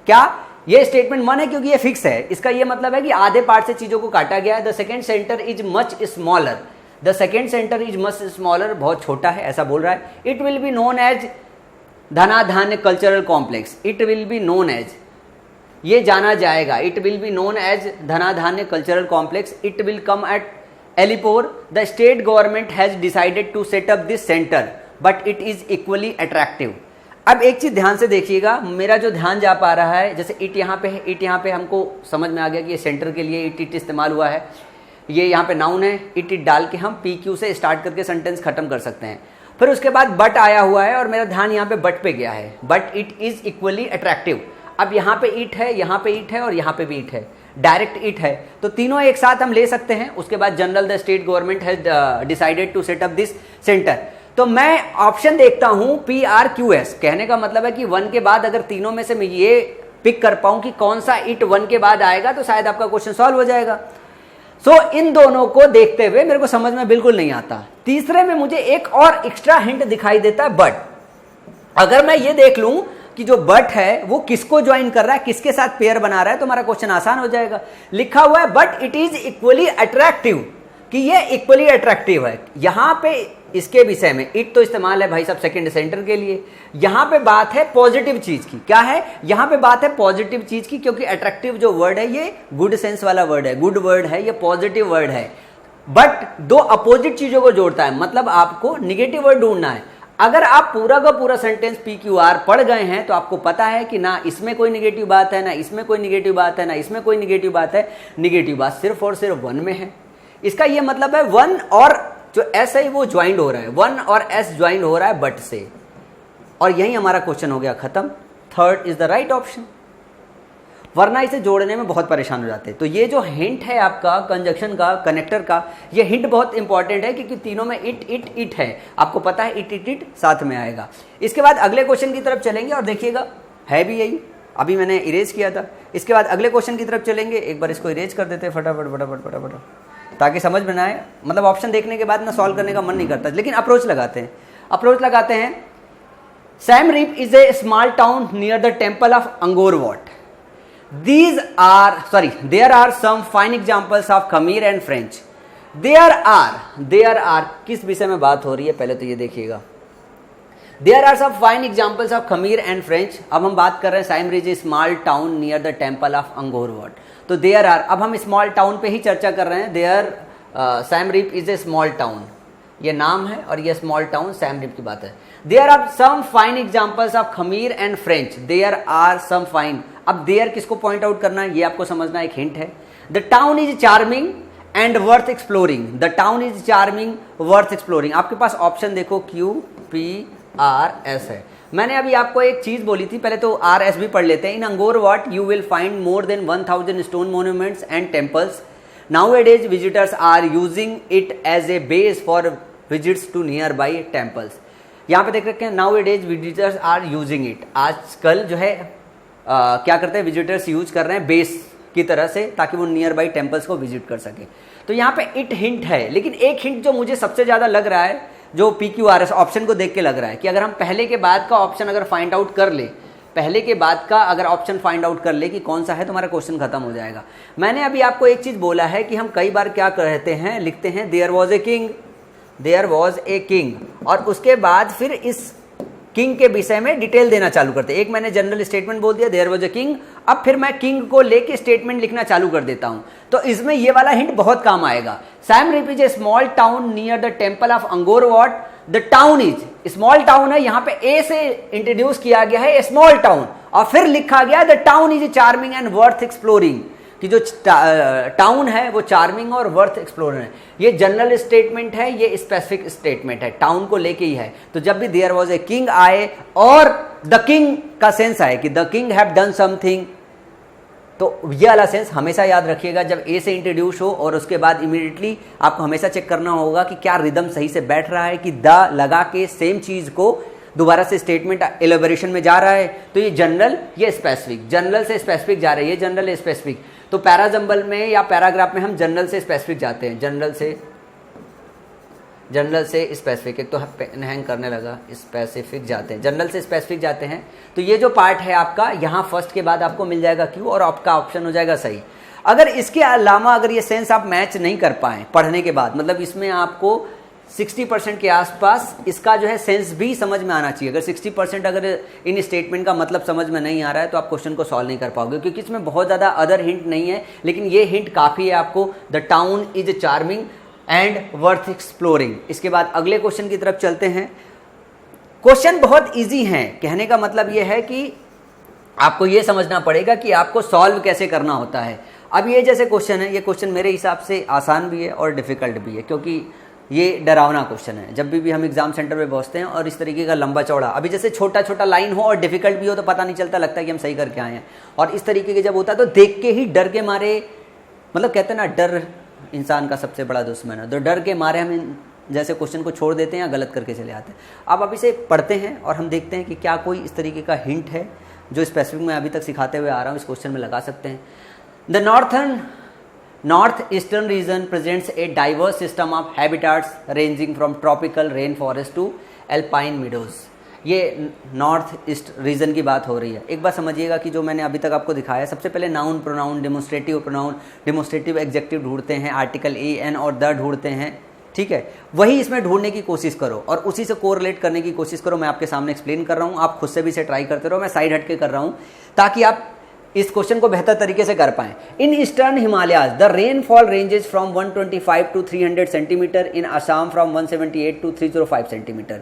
क्या ये स्टेटमेंट 1 है, क्योंकि ये फिक्स है। इसका ये मतलब है कि आधे पार्ट से चीजों को काटा गया है। The second centre is much smaller, the second centre is much smaller, बहुत छोटा है ऐसा बोल रहा है। It will be known as Dhanadhanya cultural complex, it will be known as, ये जाना जाएगा, it will be known as Dhanadhanya cultural complex, it will come at Alipore, the state government has decided to set up this centre but it is equally attractive. अब एक चीज ध्यान से देखिएगा, मेरा जो ध्यान जा पा रहा है, जैसे इट यहाँ पे है, इट यहाँ पे हमको समझ में आ गया कि ये सेंटर के लिए इट इस्तेमाल हुआ है। ये यहाँ पे नाउन है, इट डाल के हम PQ से स्टार्ट करके सेंटेंस खत्म कर सकते हैं। फिर उसके बाद बट आया हुआ है और मेरा ध्यान यहाँ पे बट पे गया है, but it is equally attractive. अब यहाँ पे इट है, यहाँ पे इट है और यहाँ पे भी इट है, डायरेक्ट इट है, तो तीनों एक साथ हम ले सकते हैं। उसके बाद general the state government has decided to set up this centre, तो मैं ऑप्शन देखता हूं PRQS। कहने का मतलब है कि 1 के बाद अगर तीनों में से मैं ये पिक कर पाऊं कि कौन सा इट 1 के बाद आएगा, तो शायद आपका क्वेश्चन सॉल्व हो जाएगा। सो इन दोनों को देखते हुए मेरे को समझ में बिल्कुल नहीं आता। तीसरे में मुझे एक और एक्स्ट्रा हिंट दिखाई देता है, बट। अगर मैं ये देख लूं कि जो बट है वो किसको ज्वाइन कर रहा है, किसके साथ पेयर बना रहा है, तो हमारा क्वेश्चन आसान हो जाएगा। लिखा हुआ है but it is equally attractive, कि ये इक्वली अट्रैक्टिव है। यहां पे इसके विषय में इट तो इस्तेमाल है भाई सब सेकंड सेंटर के लिए। यहां पे बात है पॉजिटिव चीज की, क्या है, यहां पे बात है पॉजिटिव चीज की, क्योंकि अट्रैक्टिव जो वर्ड है ये गुड सेंस वाला वर्ड है, गुड वर्ड है, ये पॉजिटिव वर्ड है। बट दो अपोजिट चीजों को जोड़ता है, मतलब आपको निगेटिव वर्ड ढूंढना है। अगर आप पूरा का पूरा सेंटेंस PQR पढ़ गए हैं तो आपको पता है कि ना इसमें कोई निगेटिव बात है, ना इसमें कोई निगेटिव बात है, ना इसमें कोई निगेटिव बात है। निगेटिव बात सिर्फ और सिर्फ 1 में है। इसका यह मतलब है 1 और जो एस है वो ज्वाइंट हो रहा है, 1 और एस ज्वाइंट हो रहा है बट से, और यही हमारा क्वेश्चन हो गया खत्म। Third is the right option, वरना इसे जोड़ने में बहुत परेशान हो जाते हैं। तो ये जो हिंट है आपका कंजक्शन का, कनेक्टर का, ये हिंट बहुत इंपॉर्टेंट है क्योंकि तीनों में इट इट इट है, आपको पता है इट इट इट साथ में आएगा। इसके बाद अगले क्वेश्चन की तरफ चलेंगे और देखिएगा है भी यही, अभी मैंने इरेज किया था। इसके बाद अगले क्वेश्चन की तरफ चलेंगे, एक बार इसको इरेज कर देते हैं फटाफट फटाफट फटाफट, ताकि समझ में ना आए। मतलब ऑप्शन देखने के बाद ना सॉल्व करने का मन नहीं करता, लेकिन अप्रोच लगाते हैं। अप्रोच लगाते हैं, Siem Reap is a small town near the temple of Angkor Wat. there are some fine examples of Khmer and French. There are किस विषय में बात हो रही है पहले तो ये देखिएगा। There are some fine examples of Khmer and French। अब हम बात कर रहे हैं Siem Reap is small town near the temple of Angkor Wat। तो there are, अब हम स्मॉल टाउन पे ही चर्चा कर रहे हैं। There Siem Reap is a small town, ये नाम है और ये स्मॉल टाउन सैम रिप की बात है। There are some fine examples of Khmer and French। There are some fine, अब देयर किसको पॉइंट आउट करना है ये आपको समझना, एक हिंट है। The town is charming and worth exploring. The town is charming worth exploring. आपके पास ऑप्शन देखो QPRS है। मैंने अभी आपको एक चीज बोली थी, पहले तो RS भी पढ़ लेते हैं। In Angkor Wat you will find more than 1000 stone monuments and temples. Nowadays visitors are using it as a base for visits to nearby temples. यहाँ पे देख रखे हैं nowadays visitors are using it. आजकल जो है क्या करते हैं, विजिटर्स यूज कर रहे हैं बेस की तरह से, ताकि वो नियर बाई टेम्पल्स को विजिट कर सके। तो यहाँ पे इट हिंट है, लेकिन एक हिंट जो मुझे सबसे ज्यादा लग रहा है, जो PQRS ऑप्शन को देख के लग रहा है कि अगर हम पहले के बाद का ऑप्शन अगर फाइंड आउट कर ले, पहले के बाद का अगर ऑप्शन फाइंड आउट कर ले कि कौन सा है, तो हमारा क्वेश्चन खत्म हो जाएगा। मैंने अभी आपको एक चीज बोला है कि हम कई बार क्या कहते हैं, लिखते हैं there was a king, there was a king, और उसके बाद फिर इस किंग के विषय में डिटेल देना चालू करते हैं। एक मैंने जनरल स्टेटमेंट बोल दिया देयर वाज अ किंग, अब फिर मैं किंग को लेके स्टेटमेंट लिखना चालू कर देता हूं। तो इसमें ये वाला हिंट बहुत काम आएगा। Siem Reap is a small town near the temple of Angkor Wat. The town is, small town है, यहां पे ए से इंट्रोड्यूस किया गया है, ए स्मॉल टाउन, और फिर लिखा गया the town is charming and worth exploring, कि जो टाउन है वो चार्मिंग और वर्थ एक्सप्लोर है। ये जनरल स्टेटमेंट है, ये स्पेसिफिक स्टेटमेंट है, टाउन को लेके ही है। तो जब भी देयर वाज ए किंग आए और द किंग का सेंस आए कि the king have done something, तो ये वाला सेंस हमेशा याद रखिएगा। जब ए से इंट्रोड्यूस हो और उसके बाद इमीडिएटली आपको हमेशा चेक करना होगा कि क्या रिदम सही से बैठ रहा है, कि द लगा के सेम चीज को दोबारा से स्टेटमेंट एलोबरेशन में जा रहा है। तो ये जनरल, ये स्पेसिफिक, जनरल से स्पेसिफिक जा रही है, जनरल है स्पेसिफिक। तो पैराजंबल में या पैराग्राफ में हम जनरल से स्पेसिफिक जाते हैं, जनरल से स्पेसिफिक। एक तो हैंग करने लगा, स्पेसिफिक जाते हैं, जनरल से स्पेसिफिक जाते हैं। तो ये जो पार्ट है आपका, यहाँ फर्स्ट के बाद आपको मिल जाएगा क्यू और आपका ऑप्शन हो जाएगा सही। अगर इसके अलावा अगर ये सेंस आप मैच नहीं कर पाए पढ़ने के बाद, मतलब इसमें आपको 60% के आसपास इसका जो है सेंस भी समझ में आना चाहिए। अगर 60% अगर इन स्टेटमेंट का मतलब समझ में नहीं आ रहा है तो आप क्वेश्चन को सॉल्व नहीं कर पाओगे, क्योंकि इसमें बहुत ज़्यादा अदर हिंट नहीं है, लेकिन ये हिंट काफ़ी है आपको। The town is charming and worth exploring. इसके बाद अगले क्वेश्चन की तरफ चलते हैं। क्वेश्चन बहुत ईजी है, कहने का मतलब ये है कि आपको ये समझना पड़ेगा कि आपको सॉल्व कैसे करना होता है। अब ये जैसे क्वेश्चन है, ये क्वेश्चन मेरे हिसाब से आसान भी है और डिफिकल्ट भी है, क्योंकि ये डरावना क्वेश्चन है। जब भी हम एग्जाम सेंटर पे पहुंचते हैं और इस तरीके का लंबा चौड़ा, अभी जैसे छोटा छोटा लाइन हो और डिफिकल्ट भी हो तो पता नहीं चलता, लगता है कि हम सही करके आए हैं। और इस तरीके के जब होता है तो देख के ही डर के मारे, मतलब कहते हैं ना डर इंसान का सबसे बड़ा दुश्मन है, तो डर के मारे हम जैसे क्वेश्चन को छोड़ देते हैं या गलत करके चले आते हैं। अब इसे पढ़ते हैं और हम देखते हैं कि क्या कोई इस तरीके का हिंट है जो स्पेसिफिक मैं अभी तक सिखाते हुए आ रहा हूँ, इस क्वेश्चन में लगा सकते हैं। The North Eastern region presents a diverse system of habitats ranging from tropical rainforest to alpine meadows। ये नॉर्थ ईस्ट रीजन की बात हो रही है। एक बात समझिएगा कि जो मैंने अभी तक आपको दिखाया, सबसे पहले नाउन प्रोनाउन, डेमोस्ट्रेटिव एग्जेक्टिव ढूंढते हैं, आर्टिकल ए एन और द ढूंढते हैं, ठीक है। वही इसमें ढूंढने की कोशिश करो और उसी से कोरिलेट करने की कोशिश करो। मैं आपके सामने एक्सप्लेन कर रहा हूँ, आप खुद से भी इसे ट्राई करते रहो, मैं साइड हट के कर रहा हूँ ताकि आप इस क्वेश्चन को बेहतर तरीके से कर पाएं। In eastern Himalayas the rainfall ranges from 125 to 300 centimetres, in Assam from 178 to 305 centimetres.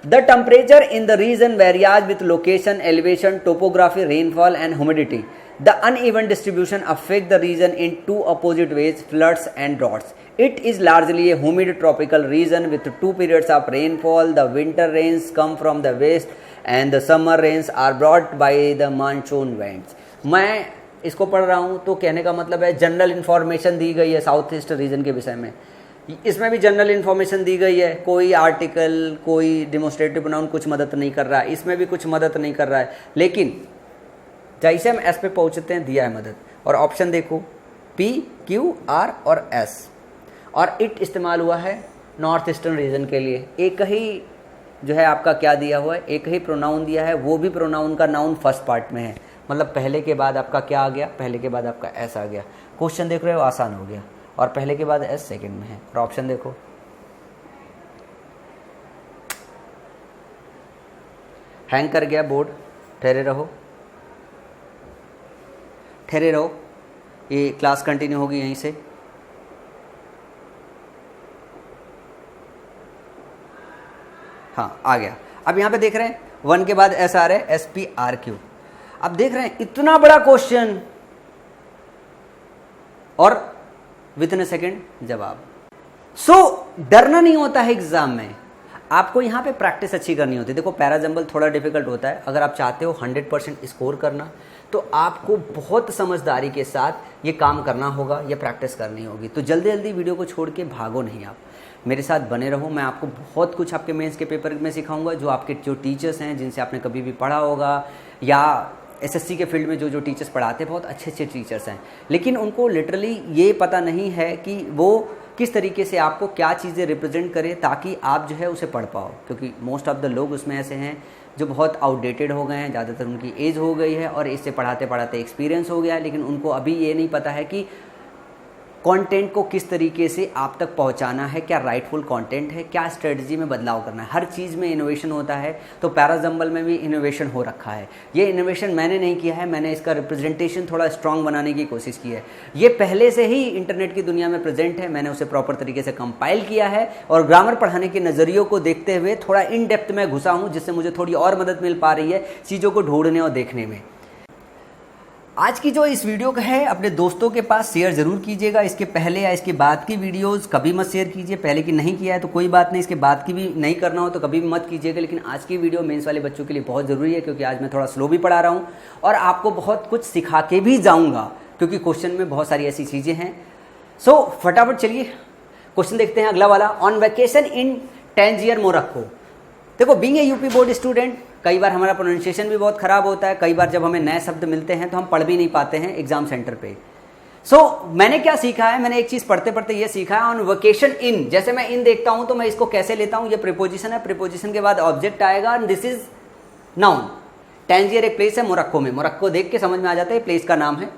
The temperature in the region varies with location, elevation, topography, rainfall and humidity. The uneven distribution affect the region in two opposite ways, floods and droughts. It is largely a humid tropical region with two periods of rainfall. The winter rains come from the west and the summer rains are brought by the monsoon winds. मैं इसको पढ़ रहा हूँ तो कहने का मतलब है जनरल इन्फॉर्मेशन दी गई है साउथ ईस्ट रीजन के विषय में. इसमें भी जनरल इन्फॉर्मेशन दी गई है, कोई आर्टिकल, कोई डिमोस्ट्रेटिव प्रोनाउन कुछ मदद नहीं कर रहा है, इसमें भी कुछ मदद नहीं कर रहा है. लेकिन जैसे हम एस पे पहुंचते हैं दिया है मदद. और ऑप्शन देखो पी, क्यू, आर और एस. और इट इस्तेमाल हुआ है नॉर्थ ईस्टर्न रीजन के लिए. एक ही जो है आपका क्या दिया हुआ है, एक ही प्रोनाउन दिया है, वो भी प्रोनाउन का नाउन फर्स्ट पार्ट में है. मतलब पहले के बाद आपका क्या आ गया, पहले के बाद आपका एस आ गया. क्वेश्चन देख रहे हो, आसान हो गया. और पहले के बाद एस सेकंड में है. और ऑप्शन देखो हैंग कर गया बोर्ड. ठहरे रहो, ठहरे रहो, ये क्लास कंटिन्यू होगी यहीं से. हाँ आ गया. अब यहाँ पे देख रहे हैं 1 के बाद एस आ रहा है, एस पी आर क्यू. अब देख रहे हैं इतना बड़ा क्वेश्चन और विद इन अ सेकेंड जवाब. डरना नहीं होता है एग्जाम में, आपको यहाँ पे प्रैक्टिस अच्छी करनी होती है. देखो पैराजंबल थोड़ा डिफिकल्ट होता है. अगर आप चाहते हो 100% स्कोर करना तो आपको बहुत समझदारी के साथ ये काम करना होगा, ये प्रैक्टिस करनी होगी. तो जल्दी जल्दी वीडियो को छोड़ के भागो नहीं, आप मेरे साथ बने रहो. मैं आपको बहुत कुछ आपके मेंस के पेपर में सिखाऊंगा. जो आपके जो टीचर्स हैं जिनसे आपने कभी भी पढ़ा होगा, या एसएससी के फील्ड में जो टीचर्स पढ़ाते हैं बहुत अच्छे अच्छे टीचर्स हैं, लेकिन उनको लिटरली ये पता नहीं है कि वो किस तरीके से आपको क्या चीज़ें रिप्रेजेंट करें ताकि आप जो है उसे पढ़ पाओ. क्योंकि मोस्ट ऑफ द लोग उसमें ऐसे हैं जो बहुत आउटडेटेड हो गए हैं, ज़्यादातर उनकी एज हो गई है और इससे पढ़ाते पढ़ाते एक्सपीरियंस हो गया है, लेकिन उनको अभी ये नहीं पता है कि कंटेंट को किस तरीके से आप तक पहुंचाना है, क्या राइटफुल कंटेंट है, क्या स्ट्रेटजी में बदलाव करना है. हर चीज़ में इनोवेशन होता है, तो पैराजंबल में भी इनोवेशन हो रखा है. ये इनोवेशन मैंने नहीं किया है, मैंने इसका रिप्रेजेंटेशन थोड़ा स्ट्रांग बनाने की कोशिश की है. ये पहले से ही इंटरनेट की दुनिया में प्रेजेंट है, मैंने उसे प्रॉपर तरीके से कंपाइल किया है और ग्रामर पढ़ाने के नज़रियों को देखते हुए थोड़ा इन डेप्थ में घुसा हूँ, जिससे मुझे थोड़ी और मदद मिल पा रही है चीज़ों को ढूंढने और देखने में. आज की जो इस वीडियो का है अपने दोस्तों के पास शेयर ज़रूर कीजिएगा. इसके पहले या इसके बाद की वीडियोस कभी मत शेयर कीजिए. पहले की नहीं किया है तो कोई बात नहीं, इसके बाद की भी नहीं करना हो तो कभी भी मत कीजिएगा. लेकिन आज की वीडियो मेंस वाले बच्चों के लिए बहुत ज़रूरी है, क्योंकि आज मैं थोड़ा स्लो भी पढ़ा रहा हूँ और आपको बहुत कुछ सिखा के भी जाऊँगा, क्योंकि क्वेश्चन में बहुत सारी ऐसी चीज़ें हैं. फटाफट चलिए क्वेश्चन देखते हैं अगला वाला. On vacation in Tangier Morocco. देखो being a UP board student, कई बार हमारा प्रोनाउंसिएशन भी बहुत ख़राब होता है. कई बार जब हमें नए शब्द मिलते हैं तो हम पढ़ भी नहीं पाते हैं एग्जाम सेंटर पे. मैंने क्या सीखा है, मैंने एक चीज़ पढ़ते पढ़ते ये सीखा है. ऑन वेकेशन इन, जैसे मैं इन देखता हूँ तो मैं इसको कैसे लेता हूँ, ये प्रीपोजिशन है, प्रीपोजिशन के बाद ऑब्जेक्ट आएगा, दिस इज नाउन. टैंजियर एक प्लेस है मोरक्को में, मोरक्को देख के समझ में आ जाता है प्लेस का नाम है.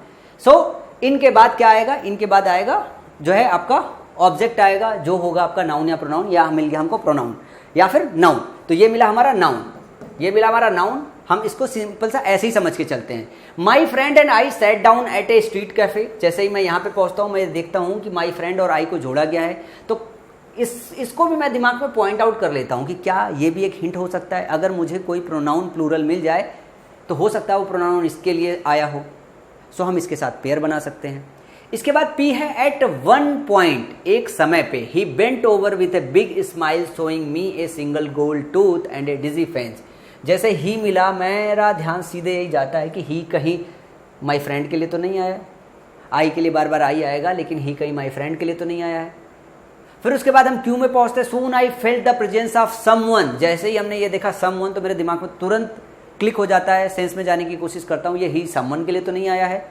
इन के बाद क्या आएगा, इनके बाद आएगा जो है आपका ऑब्जेक्ट आएगा, जो होगा आपका नाउन या प्रोनाउन, या मिल गया हमको प्रोनाउन या फिर नाउन. तो ये मिला हमारा नाउन, ये मिला हमारा नाउन. हम इसको सिंपल सा ऐसे ही समझ के चलते हैं. My friend and I sat down at a street cafe. जैसे ही मैं यहाँ पे पहुँचता हूँ मैं देखता हूँ कि माई फ्रेंड और आई को जोड़ा गया है, तो इसको भी मैं दिमाग में पॉइंट आउट कर लेता हूँ कि क्या ये भी एक हिंट हो सकता है. अगर मुझे कोई प्रोनाउन प्लूरल मिल जाए तो हो सकता है वो प्रोनाउन इसके लिए आया हो. हम इसके साथ पेयर बना सकते हैं. इसके बाद पी है एट वन पॉइंट, एक समय पे, he bent over with a big smile showing me a single gold tooth and a dizzy fence. जैसे ही मिला मेरा ध्यान सीधे यही जाता है कि ही कहीं माई फ्रेंड के लिए तो नहीं आया. आई के लिए बार बार आई आएगा, लेकिन ही कहीं माई फ्रेंड के लिए तो नहीं आया है. फिर उसके बाद हम क्यू में पहुंचते हैं. Soon I felt the presence of someone. जैसे ही हमने ये देखा समवन तो मेरे दिमाग में तुरंत क्लिक हो जाता है, सेंस में जाने की कोशिश करता हूँ, ये ही समवन के लिए तो नहीं आया है.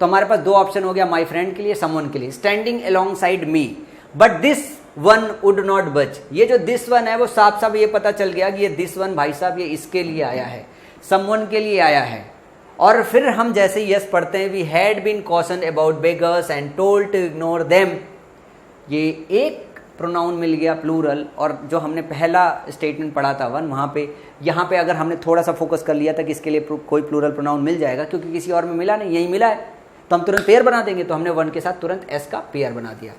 तो हमारे पास दो ऑप्शन हो गया, माई फ्रेंड के लिए, समवन के लिए. Standing along side me but this one would not बच. ये जो दिस वन है वो साफ साफ ये पता चल गया कि ये दिस वन भाई साहब ये इसके लिए आया है, समवन के लिए आया है. और फिर हम जैसे ही यस पढ़ते हैं, we had been cautioned about beggars and told to ignore them. ये एक प्रोनाउन मिल गया प्लूरल, और जो हमने पहला स्टेटमेंट पढ़ा था वन, वहाँ पे यहाँ पे अगर हमने थोड़ा सा फोकस कर लिया था कि इसके लिए कोई प्लूरल प्रोनाउन मिल जाएगा, क्योंकि किसी और में मिला नहीं, यही मिला है, तो हम तुरंत पेयर बना देंगे. तो हमने वन के साथ तुरंत एस का पेयर बना दिया.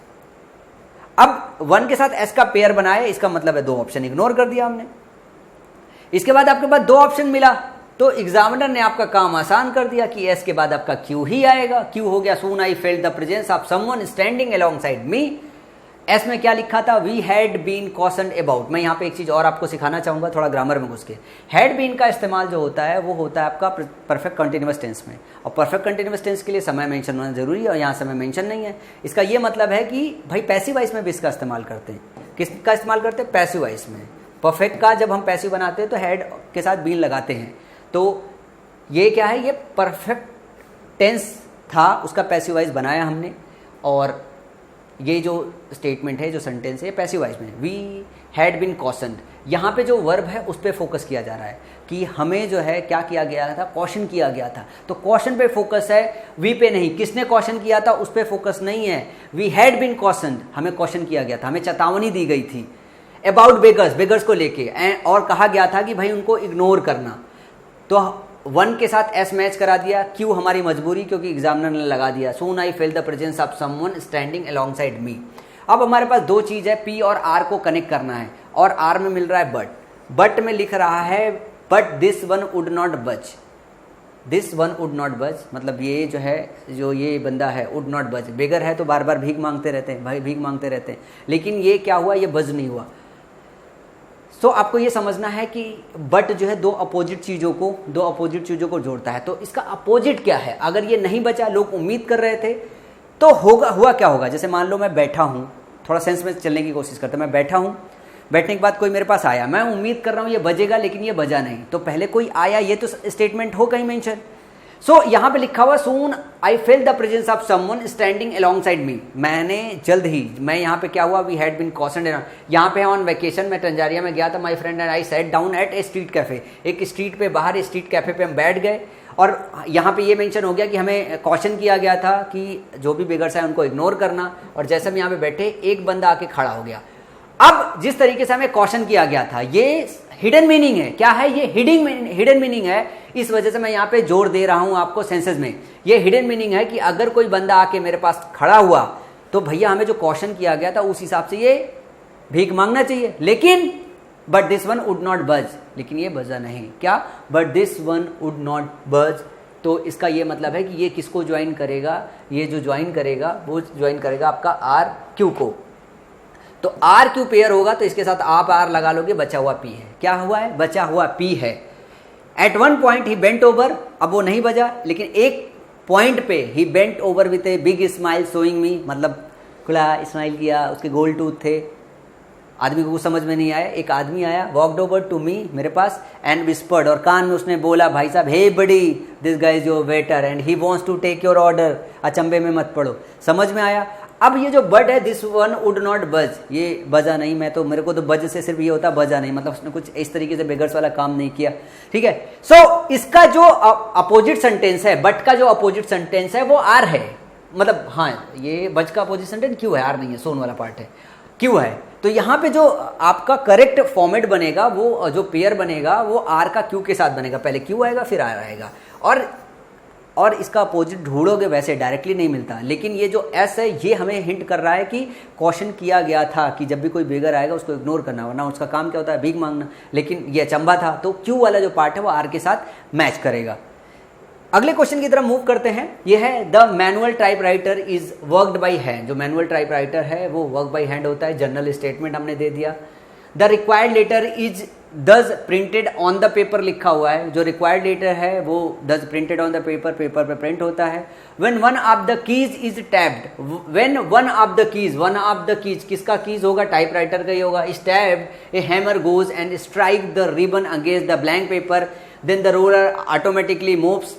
अब वन के साथ एस का पेयर बनाया, इसका मतलब है दो ऑप्शन इग्नोर कर दिया हमने. इसके बाद आपके पास 2 ऑप्शन मिला, तो एग्जामिनर ने आपका काम आसान कर दिया कि एस के बाद आपका क्यू ही आएगा। क्यू हो गया soon I felt the presence of someone standing along side me. S में क्या लिखा था, we had been cautioned about. मैं यहाँ पे एक चीज और आपको सिखाना चाहूंगा थोड़ा ग्रामर में घुस के। हैड बीन का इस्तेमाल जो होता है वो होता है आपका परफेक्ट कंटिन्यूअस टेंस में, और परफेक्ट कंटिन्यूअस टेंस के लिए समय मेंशन होना जरूरी है, और यहाँ समय मेंशन नहीं है। इसका ये मतलब है कि भाई पैसिव वॉइस में भी इसका इस्तेमाल करते हैं। किसका इस्तेमाल करते हैं, पैसिव वॉइस में। परफेक्ट का जब हम पैसिव बनाते हैं तो हैड के साथ बीन लगाते हैं, तो ये क्या है, ये परफेक्ट टेंस था, उसका पैसिव वॉइस बनाया हमने। और ये जो स्टेटमेंट है, जो सेंटेंस है, पैसिव वॉइस में वी हैड बीन कॉशन्ड। यहाँ पे जो वर्ब है उस पर फोकस किया जा रहा है कि हमें जो है क्या किया गया था, कॉशन किया गया था। तो कॉशन पे फोकस है, वी पे नहीं। किसने कॉशन किया था उस पर फोकस नहीं है। वी हैड बीन कॉशन्ड, हमें कॉशन किया गया था, हमें चेतावनी दी गई थी अबाउट बेगर्स, बेगर्स को लेके, और कहा गया था कि भाई उनको इग्नोर करना। तो 1 के साथ एस मैच करा दिया। क्यू हमारी मजबूरी, क्योंकि एग्जामिनर ने लगा दिया soon I fell the presence of someone standing along side me. अब हमारे पास 2 चीज है, पी और आर को कनेक्ट करना है, और आर में मिल रहा है बट। बट में लिख रहा है but this one would not बच। दिस वन वुड नॉट बच मतलब ये जो है, जो ये बंदा है वुड नॉट बच, बेगर है तो बार बार भीख मांगते रहते हैं, भाई भीख मांगते रहते हैं, लेकिन ये क्या हुआ, ये बज नहीं हुआ। तो आपको ये समझना है कि बट जो है 2 अपोजिट चीजों को जोड़ता है। तो इसका अपोजिट क्या है, अगर ये नहीं बचा, लोग उम्मीद कर रहे थे, तो हुआ क्या होगा। जैसे मान लो मैं बैठा हूं, थोड़ा सेंस में चलने की कोशिश करते हैं। मैं बैठा हूं, बैठने के बाद कोई मेरे पास आया, मैं उम्मीद कर रहा हूं ये बजेगा, लेकिन ये बजा नहीं, तो पहले कोई आया, ये तो स्टेटमेंट हो कहीं मेंशन। सो यहां पे लिखा हुआ soon I fell the presence of someone standing along side me. मैंने जल्द ही, मैं यहाँ पे क्या हुआ, वी हैड बीन कॉशन्ड। यहाँ पे ऑन वेकेशन मैं तंजानिया में गया था, my friend and I sat down at a street cafe. एक स्ट्रीट पे बाहर स्ट्रीट कैफे पे हम बैठ गए, और यहाँ पे ये मेंशन हो गया कि हमें कॉशन किया गया था कि जो भी बेगर्स है उनको इग्नोर करना। और जैसे हम यहाँ पे बैठे, एक बंदा आके खड़ा हो गया। अब जिस तरीके से हमें कॉशन किया गया था, ये हिडन मीनिंग है। क्या है ये, हिडन मीनिंग है। इस वजह से मैं यहाँ पे जोर दे रहा हूं आपको सेंसेस में। ये हिडन मीनिंग है कि अगर कोई बंदा आके मेरे पास खड़ा हुआ, तो भैया हमें जो कॉशन किया गया था उस हिसाब से ये भीख मांगना चाहिए। लेकिन but this one would not बज, लेकिन ये बजा नहीं। क्या, but this one would not बज। तो इसका ये मतलब है कि ये किसको ज्वाइन करेगा, ये जो ज्वाइन करेगा वो ज्वाइन करेगा आपका आर क्यू को। तो आर क्यू पेयर होगा, तो इसके साथ आप आर लगा लोगे, बचा हुआ पी है। क्या हुआ है, बचा हुआ पी है। At one point he bent over, अब वो नहीं बजा, लेकिन एक पॉइंट पे he bent over with a big smile showing me, मतलब खुला स्माइल किया, उसके गोल्ड टूथ थे। आदमी को कुछ समझ में नहीं आया। एक आदमी आया, वॉकड ओवर टू मी, मेरे पास, एंड विस्पर्ड, और कान में उसने बोला, भाई साहब, hey buddy, this guy is your waiter and he wants to take your order. अचंबे में मत पड़ो, समझ में आया। अब ये जो बट है, दिस वन वुड नॉट बज, ये बजा नहीं। मैं तो, मेरे को तो बज से सिर्फ ये होता बजा नहीं, मतलब उसने कुछ इस तरीके से बेगर्स वाला काम नहीं किया। ठीक है। सो इसका जो अपोजिट सेंटेंस है, बट का जो अपोजिट सेंटेंस है वो आर है। मतलब हाँ, ये बज का अपोजिट सेंटेंस क्यू है, आर नहीं है, सोन वाला पार्ट है, क्यू है। तो यहाँ पे जो आपका करेक्ट फॉर्मेट बनेगा, वो जो पेयर बनेगा वो आर का क्यू के साथ बनेगा। पहले क्यू आएगा, फिर आर आएगा। और इसका अपोजिट ढूंढोगे, वैसे डायरेक्टली नहीं मिलता। लेकिन ये जो एस है, ये हमें हिंट कर रहा है कि कॉशन किया गया था कि जब भी कोई बेगर आएगा उसको इग्नोर करना, वरना उसका काम क्या होता है, भीख मांगना। लेकिन ये अचंबा था, तो क्यू वाला जो पार्ट है वो आर के साथ मैच करेगा। अगले क्वेश्चन की तरफ मूव करते हैं। ये है the manual typewriter is worked by hand. जो मैनुअल टाइपराइटर है वो वर्क बाय हैंड होता है। जनरल स्टेटमेंट हमने दे दिया। The required letter is thus printed on the paper लिखा हुआ है। जो रिक्वायर्ड लेटर है वो thus printed on the paper, paper पे प्रिंट होता है। When one of the keys is tapped, when one of the keys, किसका कीज होगा, टाइपराइटर का ही होगा। Is tapped, a hammer goes and strike the ribbon against the blank paper, then the roller automatically moves.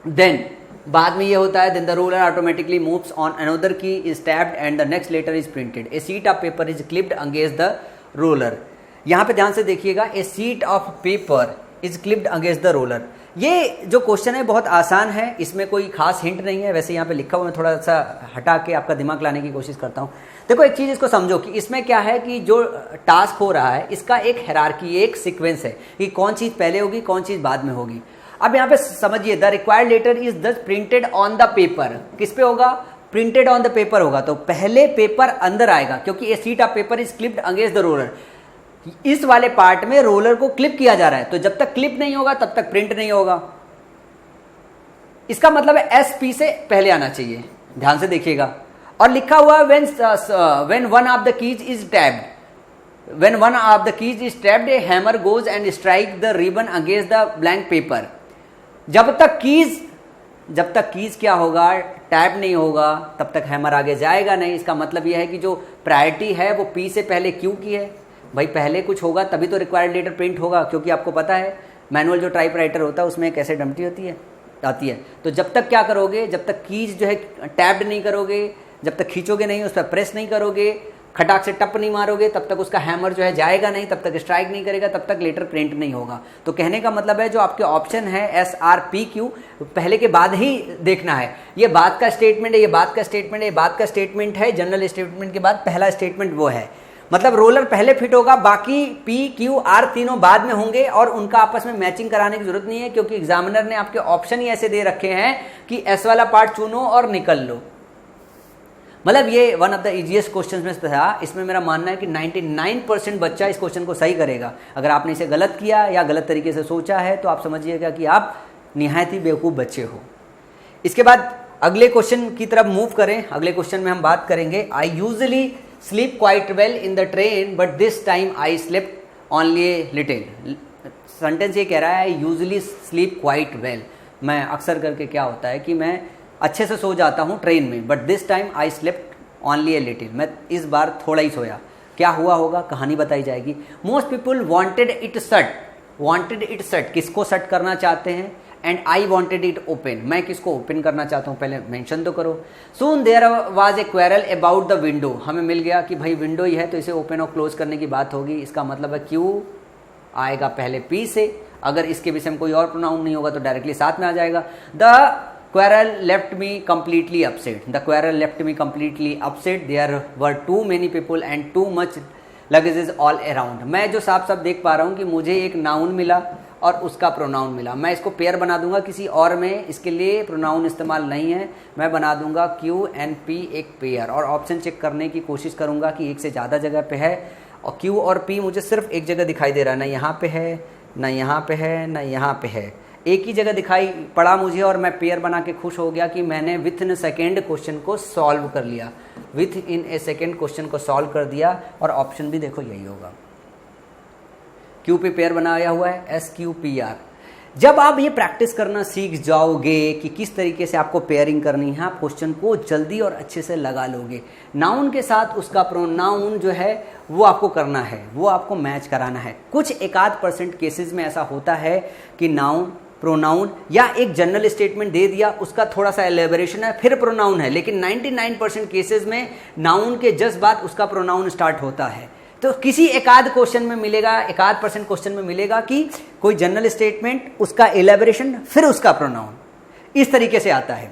Then बाद में ये होता है, then the roller automatically moves on another key, is tapped and the next letter is printed. A sheet of paper is clipped against the roller. यहां पे ध्यान से देखिएगा, a sheet of paper is clipped against the roller. ये जो question है बहुत आसान है, इसमें कोई खास हिंट नहीं है। वैसे यहाँ पे लिखा हुआ, मैं थोड़ा सा हटा के आपका दिमाग लाने की कोशिश करता हूँ। देखो एक चीज इसको समझो कि इसमें क्या है कि जो टास्क हो रहा है इसका एक हायरार्की, एक सीक्वेंस है कि कौन चीज पहले होगी, कौन चीज बाद में होगी। अब यहाँ पे समझिए, the required letter is thus printed on the paper. किस पे होगा, प्रिंटेड ऑन द पेपर होगा, तो पहले पेपर अंदर आएगा, क्योंकि a sheet of paper is clipped against the roller. इस वाले पार्ट में रोलर को क्लिप किया जा रहा है, तो जब तक क्लिप नहीं होगा तब तक प्रिंट नहीं होगा। इसका मतलब है SP से पहले आना चाहिए, ध्यान से देखिएगा। और लिखा हुआ when one of the keys is tapped, when one of the keys is tapped a hammer goes and strike the ribbon against the blank paper. जब तक कीज क्या होगा, टैप नहीं होगा, तब तक हैमर आगे जाएगा नहीं। इसका मतलब यह है कि जो प्रायोरिटी है वो P से पहले Q की है। भाई पहले कुछ होगा तभी तो रिक्वायर्ड लेटर प्रिंट होगा, क्योंकि आपको पता है मैनुअल जो टाइपराइटर होता है उसमें कैसे डमटी आती है। तो जब तक क्या करोगे, जब तक कीज जो है टैप्ड नहीं करोगे, जब तक खींचोगे नहीं, उस पर प्रेस नहीं करोगे, खटाक से टप नहीं मारोगे, तब तक उसका हैमर जो है जाएगा नहीं, तब तक स्ट्राइक नहीं करेगा, तब तक लेटर प्रिंट नहीं होगा। तो कहने का मतलब है जो आपके ऑप्शन है SRPQ पहले के बाद ही देखना है। ये बाद का स्टेटमेंट है, ये बाद का स्टेटमेंट है, ये बाद का स्टेटमेंट है। जनरल स्टेटमेंट के बाद पहला स्टेटमेंट वो है, मतलब रोलर पहले फिट होगा, बाकी P, Q, R तीनों बाद में होंगे और उनका आपस में मैचिंग कराने की जरूरत नहीं है, क्योंकि एग्जामिनर ने आपके ऑप्शन ही ऐसे दे रखे हैं कि S वाला पार्ट चुनो और निकल लो। मतलब ये one of the easiest question में था। इसमें मेरा मानना है कि 99% बच्चा इस क्वेश्चन को सही करेगा। अगर आपने इसे गलत किया या गलत तरीके से सोचा है तो आप समझिएगा कि आप निहायत ही बेवकूफ़ बच्चे हो। इसके बाद अगले क्वेश्चन की तरफ मूव करें। अगले क्वेश्चन में हम बात करेंगे, I usually sleep quite well in the train but this time I slipped only a little. Sentence ये कह रहा है I usually sleep quite well, मैं अक्सर करके क्या होता है कि मैं अच्छे से सो जाता हूँ ट्रेन में, but this time I slipped only a little, मैं इस बार थोड़ा ही सोया। क्या हुआ होगा, कहानी बताई जाएगी। Most people wanted it shut, किसको शट करना चाहते हैं, and I wanted it open, मैं किसको ओपन करना चाहता हूँ, पहले मेंशन तो करो। Soon there was a quarrel about the window, हमें मिल गया कि भाई विंडो ही है तो इसे ओपन और क्लोज करने की बात होगी। इसका मतलब है Q आएगा पहले P से, अगर इसके विषय में कोई और प्रोनाउन नहीं होगा तो डायरेक्टली साथ में आ जाएगा। The Quarrel left me completely upset. The quarrel left me completely upset. There were too many people and too much luggage all around. मैं जो साफ साफ देख पा रहा हूँ कि मुझे एक नाउन मिला और उसका प्रोनाउन मिला। मैं इसको पेयर बना दूंगा किसी और में, इसके लिए प्रोनाउन इस्तेमाल नहीं है। मैं बना दूंगा Q and P एक पेयर, और ऑप्शन चेक करने की कोशिश करूंगा कि एक से ज़्यादा जगह पे है, और Q और P मुझे सिर्फ एक जगह दिखाई दे रहा है, ना यहाँ पे है, ना यहाँ पे है, ना यहाँ पे है, एक ही जगह दिखाई पड़ा मुझे, और मैं पेयर बना के खुश हो गया कि मैंने with in A second question को सॉल्व कर लिया, with in A second question को सॉल्व कर दिया। और ऑप्शन भी देखो यही होगा, Q पे पेयर बनाया हुआ है SQPR। जब आप ये प्रैक्टिस करना सीख जाओगे कि किस तरीके से आपको पेयरिंग करनी है, आप क्वेश्चन को जल्दी और अच्छे से लगा लोगे। नाउन के साथ उसका प्रोनाउन जो है वो आपको करना है, वो आपको मैच कराना है। कुछ 1-8% केसेस में ऐसा होता है कि नाउन, प्रोनाउन या एक जनरल स्टेटमेंट दे दिया, उसका थोड़ा सा एलेबोरेशन है, फिर प्रोनाउन है, लेकिन 99% केसेस में नाउन के जस्ट बाद उसका प्रोनाउन स्टार्ट होता है। तो किसी एकाध क्वेश्चन में मिलेगा, 1-8% क्वेश्चन में मिलेगा कि कोई जनरल स्टेटमेंट, उसका एलेबोरेशन, फिर उसका प्रोनाउन, इस तरीके से आता है।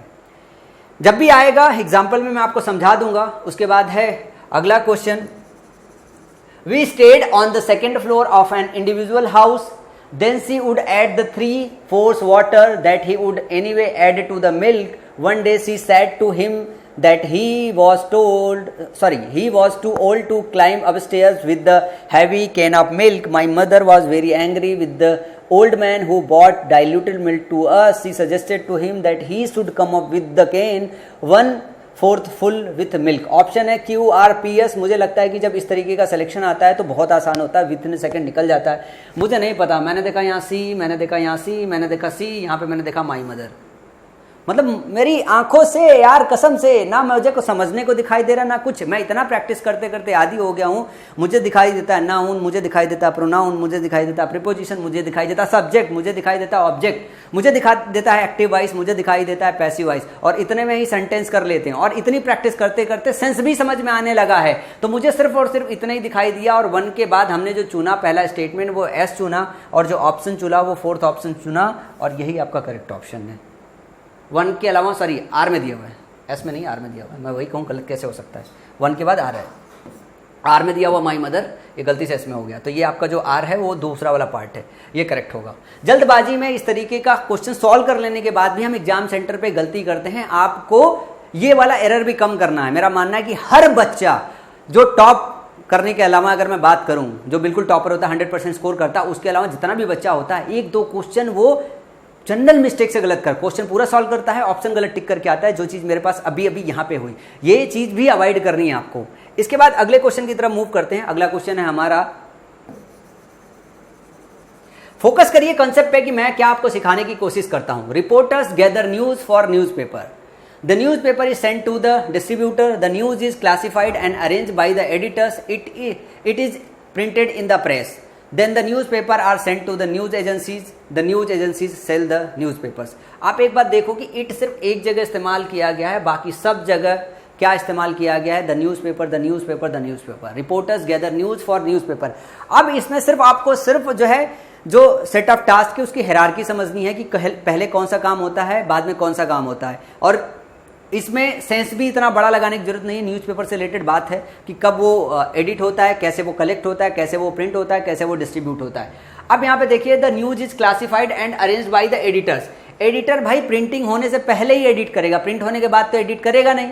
जब भी आएगा एग्जाम्पल में मैं आपको समझा दूंगा। उसके बाद है अगला question, we stayed on the second floor of an individual house, then she would add the 3/4 water that he would anyway add to the milk. One day she said to him that he was too old to climb upstairs with the heavy can of milk. My mother was very angry with the old man who bought diluted milk to us. She suggested to him that he should come up with the can 1/4 full with milk. Option है QRPS। मुझे लगता है कि जब इस तरीके का selection आता है तो बहुत आसान होता है, विथ इन सेकंड निकल जाता है। मुझे नहीं पता, मैंने देखा यहाँ C, मैंने देखा यहाँ C, मैंने देखा C, यहाँ पे मैंने देखा माई मदर। मतलब मेरी आंखों से यार, कसम से, ना मुझे को समझने को दिखाई दे रहा ना कुछ। मैं इतना प्रैक्टिस करते करते आदी हो गया हूँ। मुझे दिखाई देता है नाउन, मुझे दिखाई देता है प्रोनाउन, मुझे दिखाई देता है प्रीपोजिशन, मुझे दिखाई देता है सब्जेक्ट, मुझे दिखाई देता है ऑब्जेक्ट, मुझे दिखाई देता है एक्टिव वॉइस, मुझे दिखाई देता है पैसिव वॉइस, और इतने में ही सेंटेंस कर लेते हैं। और इतनी प्रैक्टिस करते करते सेंस भी समझ में आने लगा है। तो मुझे सिर्फ और सिर्फ इतना ही दिखाई दिया, और 1 के बाद हमने जो चुना पहला स्टेटमेंट वो S चुना, और जो ऑप्शन चुना वो 4th ऑप्शन चुना, और यही आपका करेक्ट ऑप्शन है। 1 के अलावा, सॉरी, R में दिया हुआ है, S में नहीं, R में दिया हुआ है। मैं वही कहूँ, गलत कैसे हो सकता है, 1 के बाद R है, R में दिया हुआ माई मदर, ये गलती से S में हो गया। तो ये आपका जो R है वो दूसरा वाला पार्ट है, ये करेक्ट होगा। जल्दबाजी में इस तरीके का क्वेश्चन सॉल्व कर लेने के बाद भी हम एग्जाम सेंटर पे गलती करते हैं। आपको ये वाला एरर भी कम करना है। मेरा मानना है कि हर बच्चा जो टॉप करने के अलावा अगर मैं बात करूं, जो बिल्कुल टॉपर होता है 100% स्कोर करता है, उसके अलावा जितना भी बच्चा होता है एक दो क्वेश्चन वो जनरल मिस्टेक से गलत कर क्वेश्चन पूरा सॉल्व करता है, ऑप्शन गलत टिक करके आता है, जो चीज़ मेरे पास अभी अभी यहाँ पे हुई, ये चीज़ भी अवॉइड करनी है आपको। इसके बाद अगले क्वेश्चन की तरफ मूव करते हैं। अगला क्वेश्चन है हमारा, फोकस करिए कंसेप्ट पे कि मैं क्या आपको सिखाने की कोशिश करता हूं। Reporters gather news for newspaper, the newspaper is sent to the distributor, the news is classified and arranged by the editors, it is printed in the press, then the newspaper are sent to the news agencies, the news agencies sell the newspapers। आप एक बात देखो कि it सिर्फ एक जगह इस्तेमाल किया गया है, बाकी सब जगह क्या इस्तेमाल किया गया है, the newspaper, the newspaper, the newspaper, reporters gather news for newspaper. अब इसमें सिर्फ आपको सिर्फ जो है जो सेट ऑफ टास्क है उसकी हायरार्की समझनी है कि पहले कौन सा काम होता है, बाद में कौन सा काम होता है, और इसमें सेंस भी इतना बड़ा लगाने की जरूरत नहीं है। न्यूज़पेपर से रिलेटेड बात है कि कब वो एडिट होता है, कैसे वो कलेक्ट होता है, कैसे वो प्रिंट होता है, कैसे वो डिस्ट्रीब्यूट होता है। अब यहाँ पे देखिए, the news is classified and arranged by the editors. Editor भाई प्रिंटिंग होने से पहले ही एडिट करेगा, प्रिंट होने के बाद तो एडिट करेगा नहीं।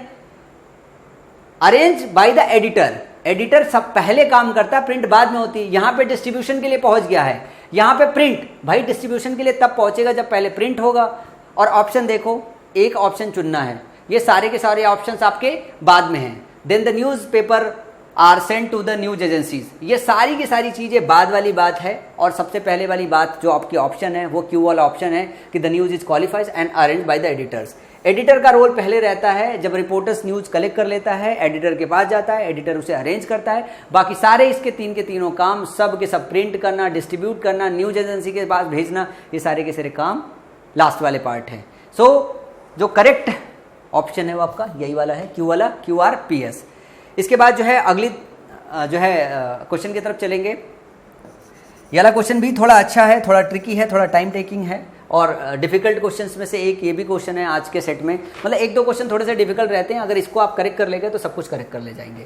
Arrange by the editor, editor सब पहले काम करता है, प्रिंट बाद में होती है। यहाँ पे डिस्ट्रीब्यूशन के लिए पहुंच गया है, यहाँ पे प्रिंट, भाई डिस्ट्रीब्यूशन के लिए तब पहुंचेगा जब पहले प्रिंट होगा। और ऑप्शन देखो, एक ऑप्शन चुनना है, ये सारे के सारे ऑप्शंस आपके बाद में हैं। Then the newspaper are sent to the news agencies, ये सारी की सारी चीजें बाद वाली बात है। और सबसे पहले वाली बात जो आपकी ऑप्शन है वो क्यू वाला ऑप्शन है कि the news is qualifies and arranged by the editors. Editor का रोल पहले रहता है, जब रिपोर्टर्स न्यूज कलेक्ट कर लेता है एडिटर के पास जाता है, एडिटर उसे अरेंज करता है, बाकी सारे इसके तीन के तीनों काम सब के सब प्रिंट करना, डिस्ट्रीब्यूट करना, न्यूज एजेंसी के पास भेजना, ये सारे के सारे काम लास्ट वाले पार्ट है। सो जो करेक्ट ऑप्शन है वो आपका यही वाला है, क्यू वाला, QRPS। इसके बाद जो है अगली जो है क्वेश्चन की तरफ चलेंगे। ये वाला क्वेश्चन भी थोड़ा अच्छा है, थोड़ा ट्रिकी है, थोड़ा टाइम टेकिंग है, और डिफिकल्ट क्वेश्चंस में से एक ये भी क्वेश्चन है आज के सेट में। मतलब एक दो क्वेश्चन थोड़े से डिफिकल्ट रहते हैं, अगर इसको आप करेक्ट कर लेंगे तो सब कुछ करेक्ट कर ले जाएंगे।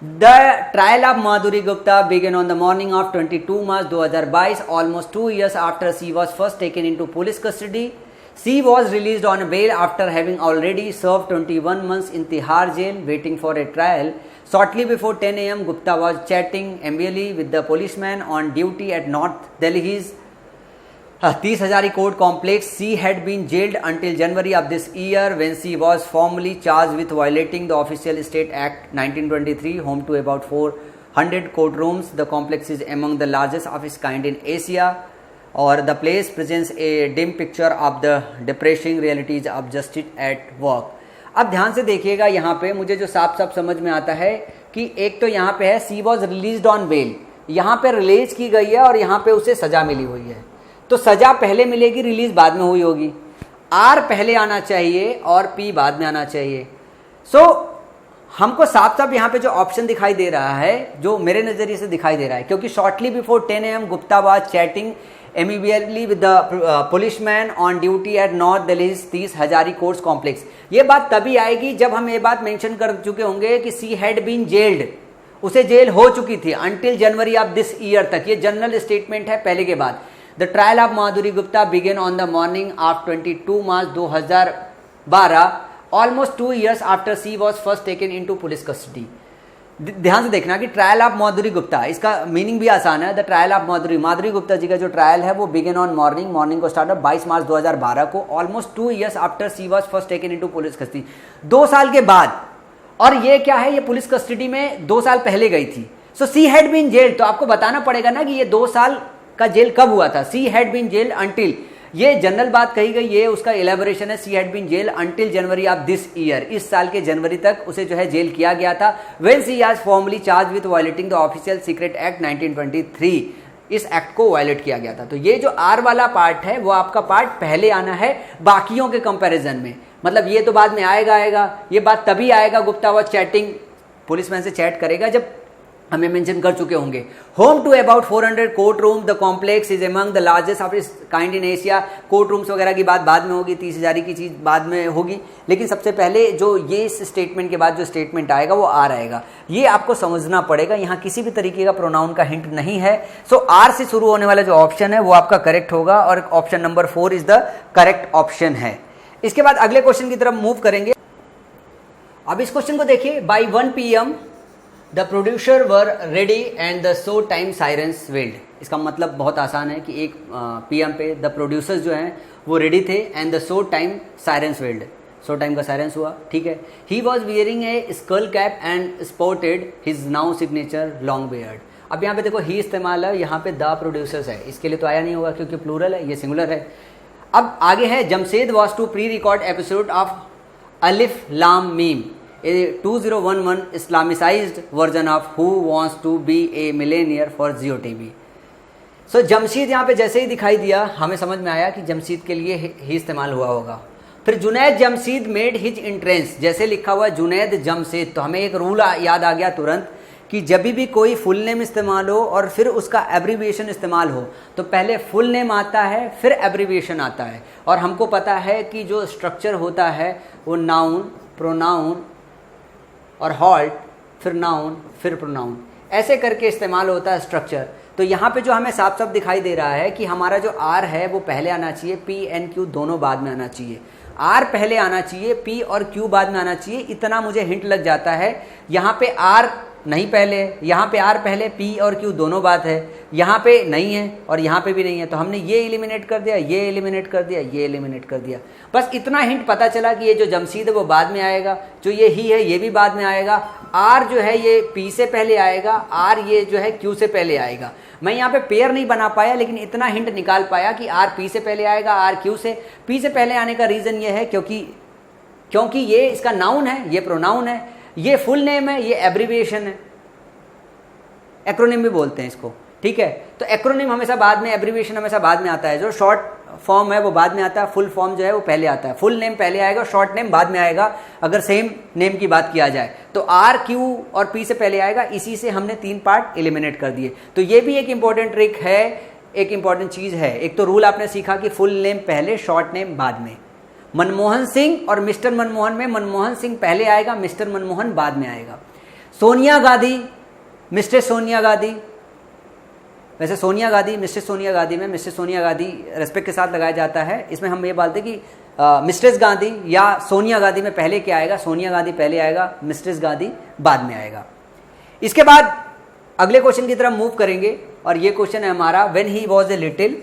The trial of Madhuri Gupta began on the morning of 22 March 2022, almost 2 years after she was first taken into police custody. She was released on bail after having already served 21 months in Tihar jail waiting for a trial. Shortly before 10 a.m., Gupta was chatting amiably with the policeman on duty at North Delhi's 30 Hazari Court complex. She had been jailed until January of this year when she was formally charged with violating the Official State Act 1923, home to about 400 courtrooms. The complex is among the largest of its kind in Asia. और the place presents a dim picture of the depressing realities of justice at work. अब ध्यान से देखिएगा, यहाँ पे मुझे जो साफ साफ समझ में आता है कि एक तो यहाँ पे है सी वॉज रिलीज्ड ऑन बेल, यहाँ पे रिलीज की गई है और यहाँ पे उसे सजा मिली हुई है, तो सजा पहले मिलेगी, रिलीज बाद में हुई होगी। आर पहले आना चाहिए और पी बाद में आना चाहिए। हमको साफ साफ यहाँ पे जो ऑप्शन दिखाई दे रहा है, जो मेरे नजरिए से दिखाई दे रहा है, क्योंकि shortly before 10 AM Gupta was chatting amicably with the policeman on duty at North Delhi's 30 Hazari courts complex. ये बात तभी आएगी जब हम ये बात मेंशन कर चुके होंगे कि सी हैड बीन जेल्ड, उसे जेल हो चुकी थी until January of this year तक। ये जनरल स्टेटमेंट है पहले के बाद। The trial of Madhuri Gupta began on the morning of 22 March 2012, almost 2 years after she was first taken into police custody. ध्यान से देखना कि ट्रायल ऑफ माधुरी गुप्ता, इसका मीनिंग भी आसान है। The trial of Madhuri Gupta ji का जो ट्रायल है वो बिगिन ऑन मॉर्निंग को स्टार्ट 22 मार्च 2012 को, almost 2 years after she was first taken into police custody, 2 साल के बाद। और ये क्या है, ये पुलिस कस्टडी में 2 साल पहले गई थी। सो सी हैड बीन जेल्ड, तो आपको बताना पड़ेगा ना कि ये 2 साल का जेल कब हुआ था। She had been jailed until, ये जनरल बात कही गई, ये उसका इलेबोरेशन है। She had been jail until January of this year, इस साल के जनवरी तक उसे जो है जेल किया गया था। When she was formally charge with violating the official secret act 1923, इस एक्ट को वायलेट किया गया था। तो ये जो आर वाला पार्ट है वो आपका पार्ट पहले आना है बाकियों के कंपैरिजन में। मतलब ये तो बाद में आएगा, ये बात तभी आएगा गुप्ता वाज चैटिंग, पुलिसमैन से चैट करेगा, जब हमें मेंशन कर चुके होंगे। Home to about 400 court room, the complex is among the largest of its kind in Asia. Court rooms वगैरह की बात बाद में होगी, 30 हजारी की चीज बाद में होगी, लेकिन सबसे पहले जो ये इस स्टेटमेंट के बाद जो स्टेटमेंट आएगा वो आर आएगा। ये आपको समझना पड़ेगा, यहाँ किसी भी तरीके का प्रोनाउन का हिंट नहीं है। सो आर से शुरू होने वाला जो ऑप्शन है वो आपका करेक्ट होगा और option number 4 is the correct option है। इसके बाद अगले क्वेश्चन की तरफ मूव करेंगे। अब इस क्वेश्चन को देखिए। By 1 PM the producer were ready and the show time sirens weld. इसका मतलब बहुत आसान है कि एक पीएम पे द प्रोड्यूसर्स जो हैं वो रेडी थे and the show time sirens weld, show time का साइरेंस हुआ, ठीक है। He was wearing A school cap and spotted his now signature long beard. अब यहाँ पे देखो ही इस्तेमाल है, यहाँ पे द प्रोड्यूसर्स है, इसके लिए तो आया नहीं होगा क्योंकि प्लूरल है, ये सिंगुलर है। अब आगे है Jamshed was to pre record episode of Alif Laam Meem, a 2011 Islamicized version of Who Wants to Be a Millionaire for Jio TV। सो जमशेद यहाँ पे जैसे ही दिखाई दिया हमें समझ में आया कि जमशेद के लिए ही इस्तेमाल हुआ होगा। फिर Junaid Jamshed made his entrance, जैसे लिखा हुआ जुनैद जमशेद, तो हमें एक रूल याद आ गया तुरंत कि जब भी कोई फुल नेम इस्तेमाल हो और फिर उसका एब्रीविएशन इस्तेमाल हो तो पहले फुल नेम आता है फिर एब्रीविएशन आता है। और हमको पता है कि जो स्ट्रक्चर होता है वो नाउन, प्रोनाउन और हॉल्ट, फिर नाउन, फिर प्रोनाउन, ऐसे करके इस्तेमाल होता है स्ट्रक्चर। तो यहाँ पे जो हमें साफ साफ दिखाई दे रहा है कि हमारा जो आर है वो पहले आना चाहिए, पी एन क्यू दोनों बाद में आना चाहिए। आर पहले आना चाहिए, पी और क्यू बाद में आना चाहिए, इतना मुझे हिंट लग जाता है। यहाँ पे आर नहीं पहले, यहाँ पे आर पहले, पी और क्यू दोनों बात है, यहाँ पे नहीं है और यहाँ पे भी नहीं है, तो हमने ये एलिमिनेट कर दिया, ये एलिमिनेट कर दिया, ये एलिमिनेट कर दिया। बस इतना हिंट पता चला कि ये जो जमशेद है वो बाद में आएगा, जो ये ही है ये भी बाद में आएगा, आर जो है ये पी से पहले आएगा, आर ये जो है क्यू से पहले आएगा। मैं यहाँ पे पेयर नहीं बना पाया लेकिन इतना हिंट निकाल पाया कि आर पी से पहले आएगा, आर क्यू से। पी से पहले आने का रीज़न ये है क्योंकि ये इसका नाउन है, ये प्रोनाउन है, ये फुल नेम है, ये एब्रीविएशन है, एक्रोनिम भी बोलते हैं इसको, ठीक है। तो एक्रोनिम हमेशा बाद में, एब्रीविएशन हमेशा बाद में आता है, जो शॉर्ट फॉर्म है वो बाद में आता है, फुल फॉर्म जो है वो पहले आता है। फुल नेम पहले आएगा, शॉर्ट नेम बाद में आएगा अगर सेम नेम की बात किया जाए तो। आर क्यू और पी से पहले आएगा, इसी से हमने 3 पार्ट एलिमिनेट कर दिए। तो ये भी एक इंपॉर्टेंट ट्रिक है, एक इंपॉर्टेंट चीज है। एक तो रूल आपने सीखा कि फुल नेम पहले, शॉर्ट नेम बाद में। मनमोहन सिंह और मिस्टर मनमोहन में मनमोहन सिंह पहले आएगा, मिस्टर मनमोहन बाद में आएगा। सोनिया गांधी, मिस्टर सोनिया गांधी, वैसे सोनिया गांधी, मिस्टर सोनिया गांधी में मिस्टर सोनिया गांधी रेस्पेक्ट के साथ लगाया जाता है। इसमें हम ये बोलते हैं कि मिस्ट्रेस गांधी या सोनिया गांधी में पहले क्या आएगा, सोनिया गांधी पहले आएगा, मिस्ट्रेस गांधी बाद में आएगा। इसके बाद अगले क्वेश्चन की तरफ मूव करेंगे और ये क्वेश्चन है हमारा when he was a little.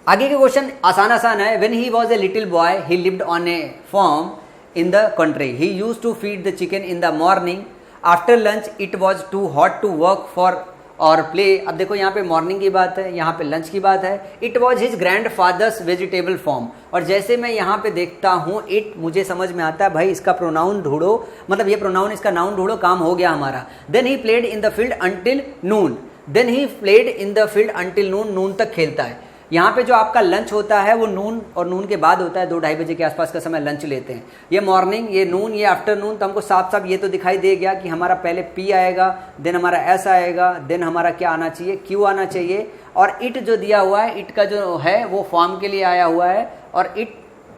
आगे के क्वेश्चन आसान है। When he was a little boy he lived on a farm in the country, he used to feed the chicken in the morning, after lunch it was too hot to work for or play. अब देखो यहाँ पे morning की बात है, यहाँ पे lunch की बात है। It was his grandfather's vegetable farm, और जैसे मैं यहाँ पे देखता हूँ इट, मुझे समझ में आता है भाई इसका प्रोनाउन ढूंढो, मतलब ये प्रोनाउन इसका नाउन ढूंढो, काम हो गया हमारा। Then he played in the field until noon, then he played in the field until noon, noon तक खेलता है। यहाँ पे जो आपका लंच होता है वो नून और नून के बाद होता है, 2-2:30 बजे के आसपास का समय लंच लेते हैं। ये मॉर्निंग, ये नून, ये आफ्टरनून। तो हमको साफ साफ ये तो दिखाई दे गया कि हमारा पहले पी आएगा, देन हमारा एस आएगा, देन हमारा क्या आना चाहिए, क्यू आना चाहिए। और इट जो दिया हुआ है, इट का जो है वो फॉर्म के लिए आया हुआ है, और इट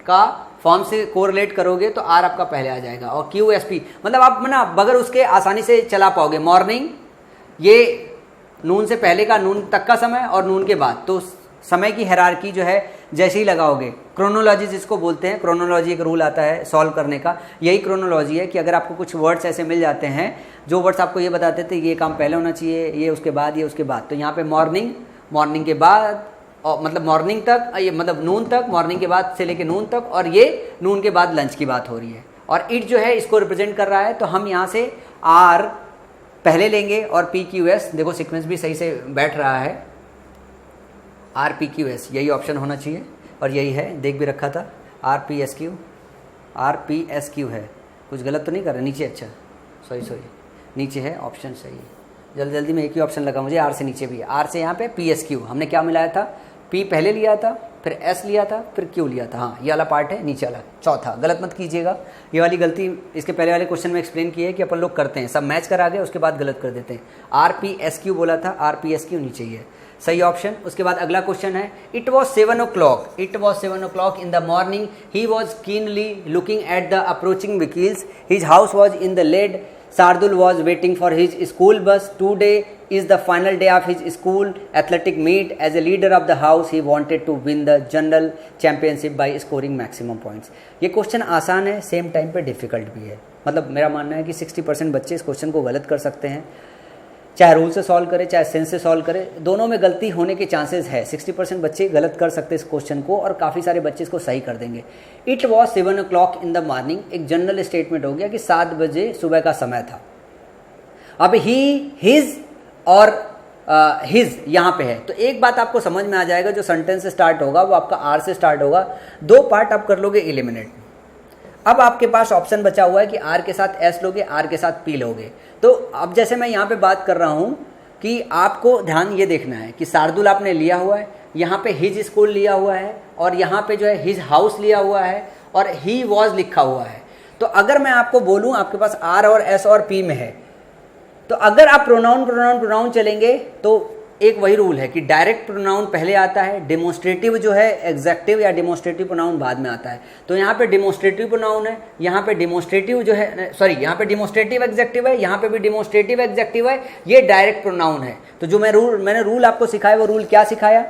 का फॉर्म से कोरिलेट करोगे तो आर आपका पहले आ जाएगा, और क्यू एस पी, मतलब आप ना बगैर उसके आसानी से चला पाओगे। मॉर्निंग ये नून से पहले का, नून तक का समय और नून के बाद, तो समय की हायरार्की जो है जैसे ही लगाओगे, क्रोनोलॉजी जिसको बोलते हैं, क्रोनोलॉजी एक रूल आता है सॉल्व करने का, यही क्रोनोलॉजी है कि अगर आपको कुछ वर्ड्स ऐसे मिल जाते हैं जो वर्ड्स आपको ये बताते थे ये काम पहले होना चाहिए, ये उसके बाद, ये उसके बाद, तो यहाँ पे मॉर्निंग, मॉर्निंग के बाद, और मतलब मॉर्निंग तक, ये मतलब नून तक, मॉर्निंग के बाद से लेके नून तक, और ये नून के बाद लंच की बात हो रही है। और इट जो है इसको रिप्रेजेंट कर रहा है, तो हम यहाँ से आर पहले लेंगे और पी क्यू एस, देखो सीक्वेंस भी सही से बैठ रहा है, आर पी क्यू एस यही ऑप्शन होना चाहिए, और यही है, देख भी रखा था, are P S Q, R P S Q है, कुछ गलत तो नहीं कर रहे नीचे, अच्छा सॉरी नीचे है, ऑप्शन सही है। जल्दी में एक ही ऑप्शन लगा मुझे, आर से नीचे भी, आर से यहाँ पे पी एस क्यू, हमने क्या मिलाया था, पी पहले लिया था, फिर एस लिया था, फिर क्यू लिया था। हाँ ये वाला पार्ट है, नीचे वाला चौथा, गलत मत कीजिएगा। ये वाली गलती इसके पहले वाले क्वेश्चन में एक्सप्लेन की है कि अपन लोग करते हैं, सब मैच करा गए उसके बाद गलत कर देते हैं। आर पी एस क्यू बोला था, आर पी एस क्यू नीचे ही है, सही ऑप्शन। उसके बाद अगला क्वेश्चन है, it was 7 o'clock, it was 7 o'clock in the morning, he was keenly looking at the approaching vehicles, his house was in the lead, Shardul was waiting for his school bus, today is the final day of his school athletic meet. As a leader of the house, he wanted to win the general championship by scoring maximum points. ये question आसान है, same time पे difficult भी है. मतलब मेरा मानना है कि 60% बच्चे इस क्वेश्चन को गलत कर सकते हैं, चाहे रूल से सॉल्व करे चाहे सेंस से सॉल्व करे, दोनों में गलती होने के चांसेस है. 60% बच्चे गलत कर सकते हैं इस क्वेश्चन को और काफ़ी सारे बच्चे इसको सही कर देंगे. It was 7 o'clock in the morning. एक जनरल स्टेटमेंट हो गया कि 7 बजे सुबह का समय था. अब ही, हिज और हिज यहाँ पे है, तो एक बात आपको समझ में आ जाएगा, जो सेंटेंस से स्टार्ट होगा वो आपका आर से स्टार्ट होगा. 2 पार्ट आप कर लोगे एलिमिनेट. अब आपके पास ऑप्शन बचा हुआ है कि आर के साथ एस लोगे, आर के साथ पी लोगे. तो अब जैसे मैं यहाँ पे बात कर रहा हूँ कि आपको ध्यान ये देखना है कि शार्दुल आपने लिया हुआ है, यहाँ पे हिज स्कूल लिया हुआ है और यहाँ पे जो है हिज हाउस लिया हुआ है और ही वॉज लिखा हुआ है. तो अगर मैं आपको बोलूँ आपके पास आर और एस और पी में है, तो अगर आप प्रोनाउन चलेंगे तो एक वही रूल है कि डायरेक्ट प्रोनाउन पहले आता है, डेमोस्ट्रेटिव जो है एग्जेक्टिव या डेमोस्ट्रेटिव प्रोनाउन बाद में आता है. तो यहाँ पे डेमोस्ट्रेटिव प्रोनाउन है, यहाँ पे डेमोस्ट्रेटिव जो है, सॉरी यहाँ पे डेमोस्ट्रेटिव एग्जेक्टिव है, यहाँ पे भी डेमोस्ट्रेटिव एग्जेक्टिव है, ये डायरेक्ट प्रोनाउन है. तो जो मैंने रूल आपको सिखाया वो रूल क्या सिखाया?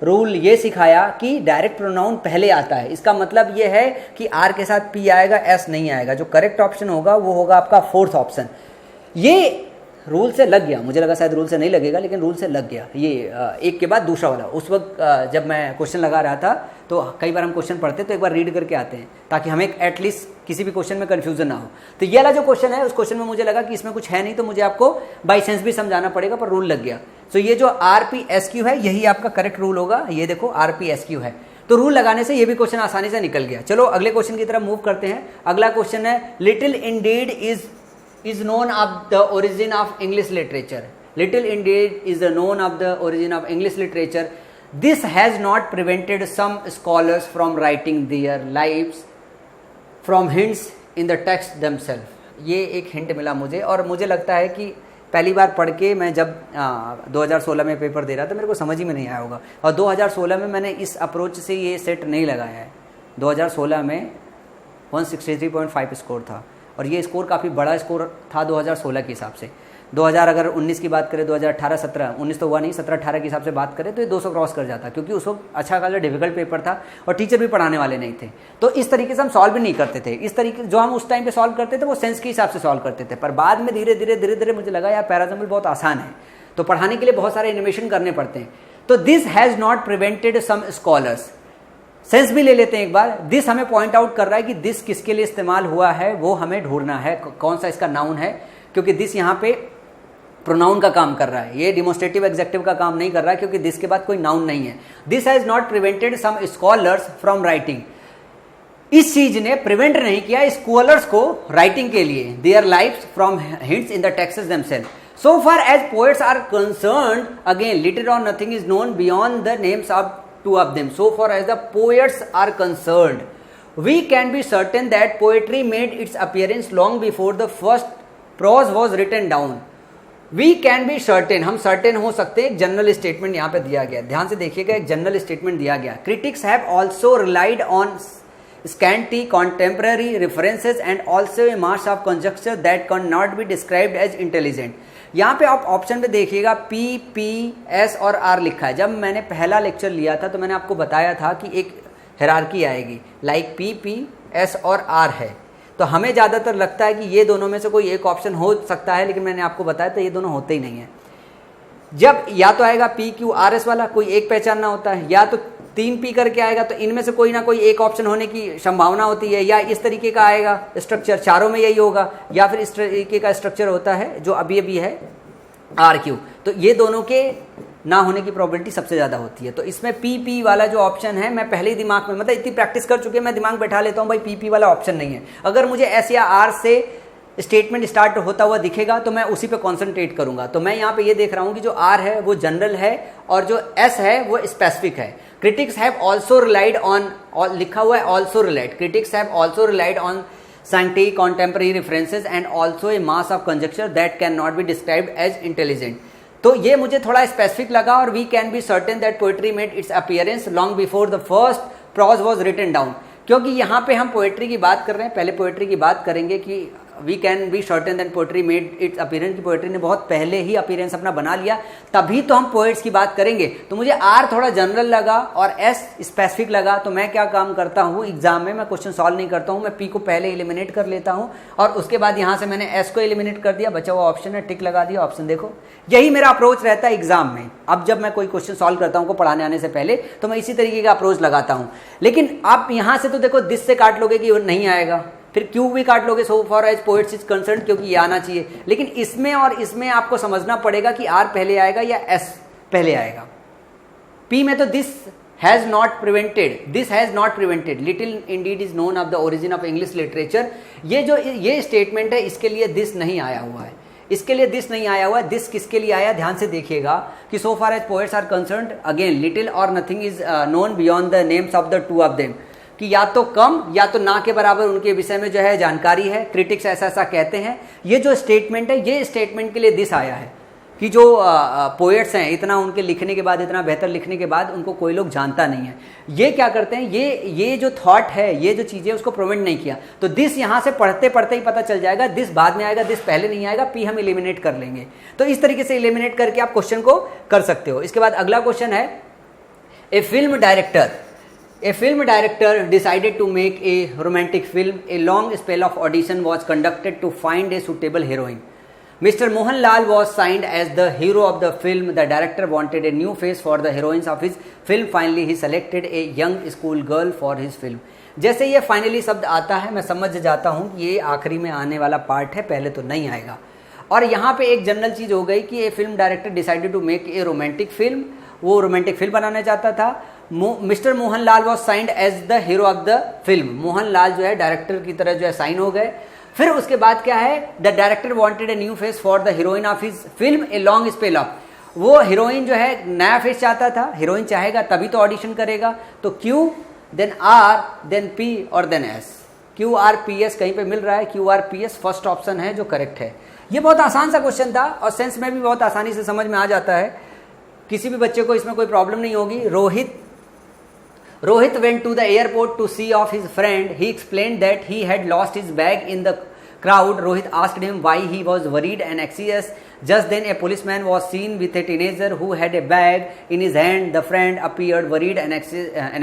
रूल ये सिखाया कि डायरेक्ट प्रोनाउन पहले आता है. इसका मतलब ये है कि आर के साथ पी आएगा, एस नहीं आएगा. जो करेक्ट ऑप्शन होगा वो होगा आपका 4th ऑप्शन. ये रूल से लग गया, मुझे लगा शायद रूल से नहीं लगेगा, लेकिन रूल से लग गया. ये एक के बाद दूसरा वाला. उस वक्त जब मैं क्वेश्चन लगा रहा था तो कई बार हम क्वेश्चन पढ़ते तो एक बार रीड करके आते हैं ताकि हमें एटलीस्ट किसी भी क्वेश्चन में कंफ्यूजन ना हो. तो ये वाला जो क्वेश्चन है, उस क्वेश्चन में मुझे लगा कि इसमें कुछ है नहीं, तो मुझे आपको बाई सेंस भी समझाना पड़ेगा, पर रूल लग गया. तो ये जो RPSQ है यही आपका करेक्ट रूल होगा. ये देखो RPSQ है, तो रूल लगाने से ये भी क्वेश्चन आसानी से निकल गया. चलो अगले क्वेश्चन की तरफ मूव करते हैं. अगला क्वेश्चन है, little Indeed is known of the origin of English literature. Little indeed is known of the origin of English literature. This has not prevented some scholars from writing their lives from hints in the text themselves. ये एक hint मिला मुझे, और मुझे लगता है कि पहली बार पढ़ के मैं जब 2016 में पेपर दे रहा था मेरे को समझ ही में नहीं आया होगा, और 2016 में मैंने इस अप्रोच से ये सेट नहीं लगाया है. 2016 में 163.5 स्कोर था, और ये स्कोर काफ़ी बड़ा स्कोर था 2016 के हिसाब से. 2000 अगर 19 की बात करें, 2018 17 19 तो हुआ नहीं, 17 18 के हिसाब से बात करें तो ये 200 क्रॉस कर जाता, क्योंकि उस वक्त अच्छा खासा डिफिकल्ट पेपर था और टीचर भी पढ़ाने वाले नहीं थे. तो इस तरीके से हम सॉल्व भी नहीं करते थे. इस तरीके जो हम उस टाइम पे सॉल्व करते थे वो सेंस के हिसाब से सॉल्व करते थे. पर बाद में धीरे धीरे मुझे लगा यार पैराजम्बल बहुत आसान है, तो पढ़ाने के लिए बहुत सारे एनिमेशन करने पड़ते हैं. तो this has not prevented some scholars. Sense भी ले लेते हैं एक बार. दिस हमें पॉइंट आउट कर रहा है कि दिस किसके लिए इस्तेमाल हुआ है, वो हमें ढूंढना है कौन सा इसका नाउन है, क्योंकि दिस यहाँ पे प्रोनाउन का काम कर रहा है. ये डिमोस्ट्रेटिव एग्जेक्टिव का काम नहीं कर रहा है, क्योंकि दिस के बाद कोई नाउन नहीं है. This has not prevented some scholars from writing. इस चीज ने प्रिवेंट नहीं किया स्कॉलर्स को राइटिंग के लिए their lives from hints in the texts themself. So far as poets are concerned, again little or nothing is known beyond the names of two of them. So far as the poets are concerned, we can be certain that poetry made its appearance long before the first prose was written down. We can be certain, हम certain हो सकते हैं. एक general statement यहाँ पे दिया गया, ध्यान से देखिएगा, एक जनरल स्टेटमेंट दिया गया. Critics have also relied on scanty contemporary references and also a mass of conjecture that cannot be described as intelligent. यहाँ पे आप ऑप्शन पे देखिएगा PPS और R लिखा है. जब मैंने पहला लेक्चर लिया था तो मैंने आपको बताया था कि एक हायरार्की आएगी, लाइक PPS और R है. तो हमें ज़्यादातर लगता है कि ये दोनों में से कोई एक ऑप्शन हो सकता है, लेकिन मैंने आपको बताया था ये दोनों होते ही नहीं है. जब या तो आएगा PQRS वाला, कोई एक पहचानना होता है, या तो 3P करके आएगा, तो इनमें से कोई ना कोई एक ऑप्शन होने की संभावना होती है, या इस तरीके का आएगा स्ट्रक्चर, चारों में यही होगा, या फिर इस तरीके का स्ट्रक्चर होता है जो अभी है RQ. तो ये दोनों के ना होने की प्रोबेबिलिटी सबसे ज़्यादा होती है. तो इसमें PP वाला जो ऑप्शन है, मैं पहले ही दिमाग में, मतलब इतनी प्रैक्टिस कर चुके हैं, मैं दिमाग बैठा लेता हूँ भाई PP वाला ऑप्शन नहीं है. अगर मुझे S या R से स्टेटमेंट स्टार्ट होता हुआ दिखेगा तो मैं उसी पे कॉन्सेंट्रेट करूंगा. तो मैं यहाँ पे ये देख रहा हूँ कि जो R है वो जनरल है और जो S है वो स्पेसिफिक है. Critics have also relied on, लिखा हुआ है also relied, critics have also relied on scientific contemporary references and also a mass of conjecture that cannot be described as intelligent. तो ये मुझे थोड़ा स्पेसिफिक लगा. और we can be certain that poetry made its appearance long before the first prose was written down. क्योंकि यहाँ पे हम पोएट्री की बात कर रहे हैं, पहले पोएट्री की बात करेंगे कि we can be certain that poetry made its appearance, की पोएट्री ने बहुत पहले ही अपीयरेंस अपना बना लिया, तभी तो हम पोएट्स की बात करेंगे। तो मुझे आर थोड़ा जनरल लगा और एस स्पेसिफिक लगा, तो मैं क्या काम करता हूँ एग्जाम में, मैं क्वेश्चन सॉल्व नहीं करता हूँ, मैं पी को पहले एलिमिनेट कर लेता हूँ और उसके बाद यहाँ से मैंने एस को एलिमिनेट कर दिया, बचा हुआ ऑप्शन है, टिक लगा दिया, ऑप्शन देखो। यही मेरा अप्रोच रहता है एग्जाम में। अब जब मैं कोई क्वेश्चन सॉल्व करता हूँ को पढ़ाने आने से पहले, तो मैं इसी तरीके का अप्रोच लगाता हूँ। लेकिन आप यहाँ से तो देखो दिस से काट लोगे कि नहीं आएगा, फिर क्यू भी काट लोगे so far as poets is concern, क्योंकि ये आना चाहिए। लेकिन इसमें और इसमें आपको समझना पड़ेगा कि आर पहले आएगा या एस पहले आएगा। पी में तो this has not prevented little Indeed is known of the origin of English literature, ये स्टेटमेंट है, इसके लिए दिस नहीं आया हुआ है, इसके लिए दिस नहीं आया हुआ है। दिस किसके लिए आया, ध्यान से देखिएगा कि so far as poets are concerned, again little और nothing is known beyond the names of the two of them, कि या तो कम या तो ना के बराबर उनके विषय में जो है जानकारी है, क्रिटिक्स ऐसा ऐसा कहते हैं। ये जो स्टेटमेंट है, ये स्टेटमेंट के लिए दिस आया है कि जो पोएट्स हैं, इतना उनके लिखने के बाद, इतना बेहतर लिखने के बाद उनको कोई लोग जानता नहीं है। ये क्या करते हैं, ये जो थॉट है, ये जो चीज़ें उसको प्रोवेंट नहीं किया। तो दिस यहाँ से पढ़ते पढ़ते ही पता चल जाएगा, दिस बाद में आएगा, दिस पहले नहीं आएगा, पी हम एलिमिनेट कर लेंगे। तो इस तरीके से एलिमिनेट करके आप क्वेश्चन को कर सकते हो। इसके बाद अगला क्वेश्चन है, a film director decided to make a romantic film. A long spell of audition was conducted to find a suitable heroine. Mr. Mohanlal was signed as the hero of the film. The director wanted a new face for the heroines of his film. Finally, he selected a young school girl for his film. जैसे ये finally शब्द आता है, मैं समझ जाता हूँ कि ये आखिरी में आने वाला पार्ट है, पहले तो नहीं आएगा। और यहाँ पे एक जनरल चीज़ हो गई कि a film director decided to make a romantic film, वो रोमांटिक फिल्म बनाना चाहता था। Mister Mohanlal was signed as the hero of the film, Mohanlal जो है डायरेक्टर की तरह जो है साइन हो गए। फिर उसके बाद क्या है, the director wanted a new face for the heroine of his film, a long spell of, वो हीरोइन जो है नया फेस चाहता था, हीरोइन चाहेगा तभी तो ऑडिशन करेगा। तो Q, then R, then P और then S. Q R P S कहीं पे मिल रहा है, Q R P S first option है जो करेक्ट है। ये बहुत आसान सा क्वेश्चन था और सेंस में भी बहुत आसानी से समझ में आ जाता है, किसी भी बच्चे को इसमें कोई प्रॉब्लम नहीं होगी। Rohit went to the airport to see off his friend. He explained that he had lost his bag in the crowd. Rohit asked him why he was worried and anxious. Just then a policeman was seen with a teenager who had a bag in his hand. The friend appeared worried and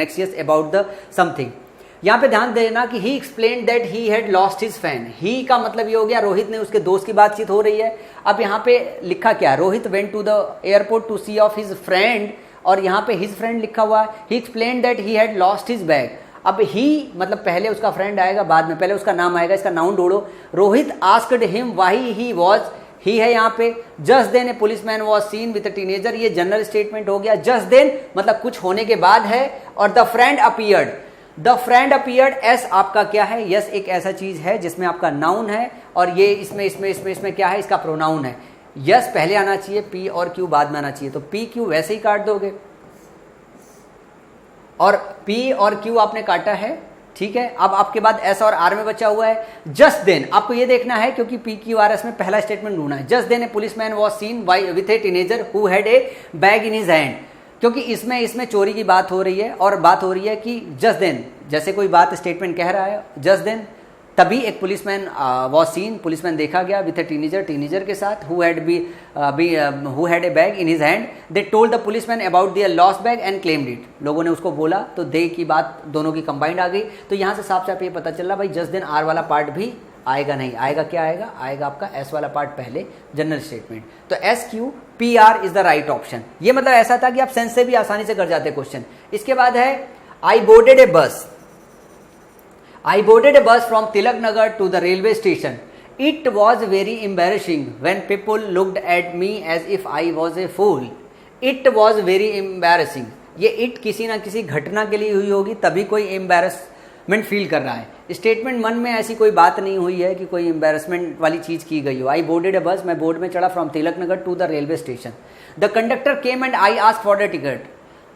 anxious about the something. यहाँ पे ध्यान देना कि he explained that he had lost his fan. He का मतलब ये हो गया रोहित ने उसके दोस्त की बातचीत हो रही है। अब यहाँ पे लिखा क्या, Rohit went to the airport to see off his friend और यहाँ पे his friend लिखा हुआ है। He explained that he had lost his bag. अब he मतलब पहले उसका फ्रेंड आएगा, बाद में पहले उसका नाम आएगा, इसका नाउन ढूंढो। Rohit asked him why he was, ही है यहाँ पे। Just then a policeman was seen with a teenager, ये जनरल स्टेटमेंट हो गया। जस्ट देन मतलब कुछ होने के बाद है। और the friend appeared, the friend appeared, S आपका क्या है, यस एक ऐसा चीज है जिसमें आपका नाउन है और ये इसमें क्या है, इसका प्रोनाउन है। यस पहले आना चाहिए, पी और क्यू बाद में आना चाहिए, तो पी क्यू वैसे ही काट दोगे और पी और क्यू आपने काटा है, ठीक है। अब आपके बाद एस और आर में बचा हुआ है। जस्ट देन आपको ये देखना है क्योंकि पी क्यू आर एस में पहला स्टेटमेंट ढूंढना है। Just then a policeman was seen with a teenager who had a bag in his hand, क्योंकि इसमें चोरी की बात हो रही है और बात हो रही है कि जस्ट देन जैसे कोई बात स्टेटमेंट कह रहा है, जस्ट देन तभी एक पुलिसमैन वॉज सीन, पुलिसमैन देखा गया विथ ए टीनेजर के साथ who had a bag in his hand. They told the policeman about their lost bag and claimed it, लोगों ने उसको बोला तो दे की बात दोनों की कंबाइंड आ गई। तो यहाँ से साफ साफ ये पता चल रहा भाई जस्ट देन आर वाला पार्ट भी आएगा नहीं, आएगा क्या आएगा, आएगा आपका एस वाला पार्ट पहले, जनरल स्टेटमेंट। तो S Q P R is the right option. ये मतलब ऐसा था कि आप सेंस से भी आसानी से कर जाते क्वेश्चन। इसके बाद है आई बोर्डेड ए बस, I boarded a bus from Tilak Nagar to the railway station. It was very embarrassing when people looked at me as if I was a fool. It was very embarrassing. ये it किसी ना किसी घटना के लिए हुई होगी तभी कोई एम्बेरसमेंट फील कर रहा है। स्टेटमेंट वन में ऐसी कोई बात नहीं हुई है कि कोई एम्बेरसमेंट वाली चीज़ की गई हो। आई बोर्डेड अ बस, मैं बोर्ड में चढ़ा from Tilak Nagar to the railway station. The conductor came and I asked for the ticket.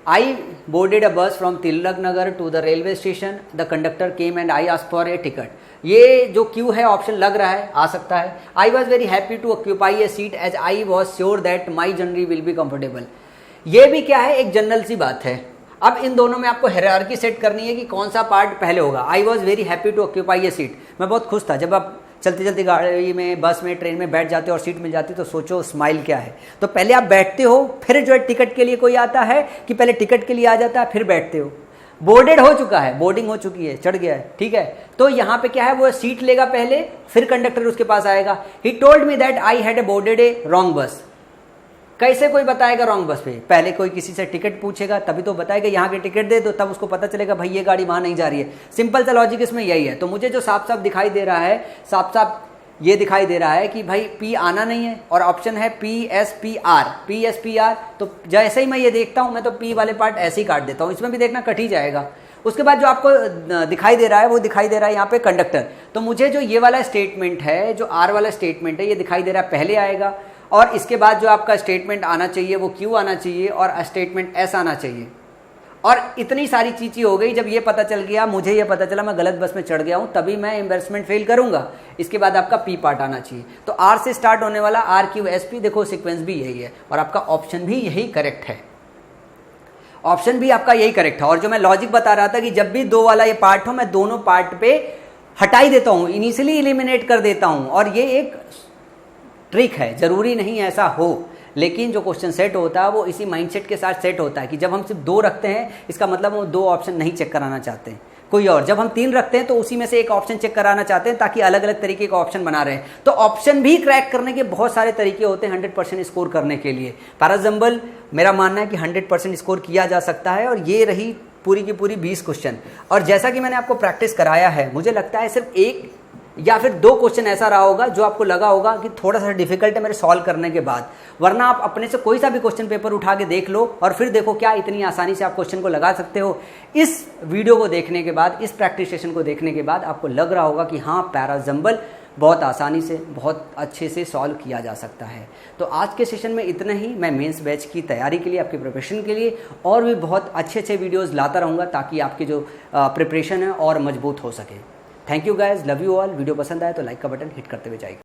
I boarded a bus from Tilak Nagar to the railway station. The conductor came and I asked for a ticket. ये जो Q है option लग रहा है, आ सकता है। I was very happy to occupy a seat as I was sure that my journey will be comfortable. ये भी क्या है, एक जनरल सी बात है। अब इन दोनों में आपको हायरार्की सेट करनी है कि कौन सा पार्ट पहले होगा। I was very happy to occupy a seat, मैं बहुत खुश था जब आप चलती चलती गाड़ी में, बस में, ट्रेन में बैठ जाते हो और सीट मिल जाती है, तो सोचो स्माइल क्या है। तो पहले आप बैठते हो, फिर जो है टिकट के लिए कोई आता है कि पहले टिकट के लिए आ जाता है, फिर बैठते हो। बोर्डेड हो चुका है, बोर्डिंग हो चुकी है, चढ़ गया है, ठीक है। तो यहाँ पे क्या है, वो सीट लेगा पहले, फिर कंडक्टर उसके पास आएगा। He told me that I had boarded A wrong बस। कैसे कोई बताएगा रॉन्ग बस पे? पहले कोई किसी से टिकट पूछेगा तभी तो बताएगा, यहाँ की टिकट दे दो, तब उसको पता चलेगा भाई ये गाड़ी वहाँ नहीं जा रही है। सिंपल सा लॉजिक इसमें यही है। तो मुझे जो साफ साफ दिखाई दे रहा है, साफ साफ ये दिखाई दे रहा है कि भाई पी आना नहीं है और ऑप्शन है PSPR। तो जैसे ही मैं ये देखता हूँ, मैं तो पी वाले पार्ट ऐसे ही काट देता हूँ, इसमें भी देखना कट ही जाएगा। उसके बाद जो आपको दिखाई दे रहा है वो दिखाई दे रहा है यहाँ पे कंडक्टर। तो मुझे जो ये वाला स्टेटमेंट है, जो आर वाला स्टेटमेंट है, ये दिखाई दे रहा है पहले आएगा, और इसके बाद जो आपका स्टेटमेंट आना चाहिए वो क्यू आना चाहिए और स्टेटमेंट एस आना चाहिए। और इतनी सारी चीज़ें हो गई। जब ये पता चल गया, मुझे ये पता चला मैं गलत बस में चढ़ गया हूँ, तभी मैं एम्बैरेसमेंट फेल करूंगा। इसके बाद आपका पी पार्ट आना चाहिए। तो आर से स्टार्ट होने वाला RQSP, देखो सीक्वेंस भी यही है और आपका ऑप्शन भी यही करेक्ट है। ऑप्शन भी आपका यही करेक्ट है। और जो मैं लॉजिक बता रहा था कि जब भी दो वाला ये पार्ट हो, मैं दोनों पार्ट पे हटा ही देता हूँ, इनिशियली एलिमिनेट कर देता हूँ। और ये एक ट्रिक है, जरूरी नहीं ऐसा हो, लेकिन जो क्वेश्चन सेट होता है वो इसी माइंडसेट के साथ सेट होता है कि जब हम सिर्फ 2 रखते हैं, इसका मतलब वो 2 ऑप्शन नहीं चेक कराना चाहते हैं कोई और। जब हम 3 रखते हैं तो उसी में से एक ऑप्शन चेक कराना चाहते हैं, ताकि अलग अलग तरीके का ऑप्शन बना रहे हैं। तो ऑप्शन भी क्रैक करने के बहुत सारे तरीके होते हैं 100% स्कोर करने के लिए। पैराजम्बल मेरा मानना है कि 100% स्कोर किया जा सकता है। और ये रही पूरी की पूरी 20 क्वेश्चन। और जैसा कि मैंने आपको प्रैक्टिस कराया है, मुझे लगता है सिर्फ 1 या फिर 2 क्वेश्चन ऐसा रहा होगा जो आपको लगा होगा कि थोड़ा सा डिफिकल्ट है मेरे सॉल्व करने के बाद। वरना आप अपने से कोई सा भी क्वेश्चन पेपर उठा के देख लो और फिर देखो क्या इतनी आसानी से आप क्वेश्चन को लगा सकते हो। इस वीडियो को देखने के बाद, इस प्रैक्टिस सेशन को देखने के बाद आपको लग रहा होगा कि हाँ, पैराजम्बल बहुत आसानी से, बहुत अच्छे से सॉल्व किया जा सकता है। तो आज के सेशन में इतना ही। मैं मेंस बैच की तैयारी के लिए, आपकी प्रिपरेशन के लिए और भी बहुत अच्छे अच्छे वीडियोस लाता रहूँगा, ताकि आपकी जो प्रिपरेशन है और मजबूत हो सके। Thank you guys, love you all. Video पसंद आए तो लाइक का बटन हिट करते हुए जाइए।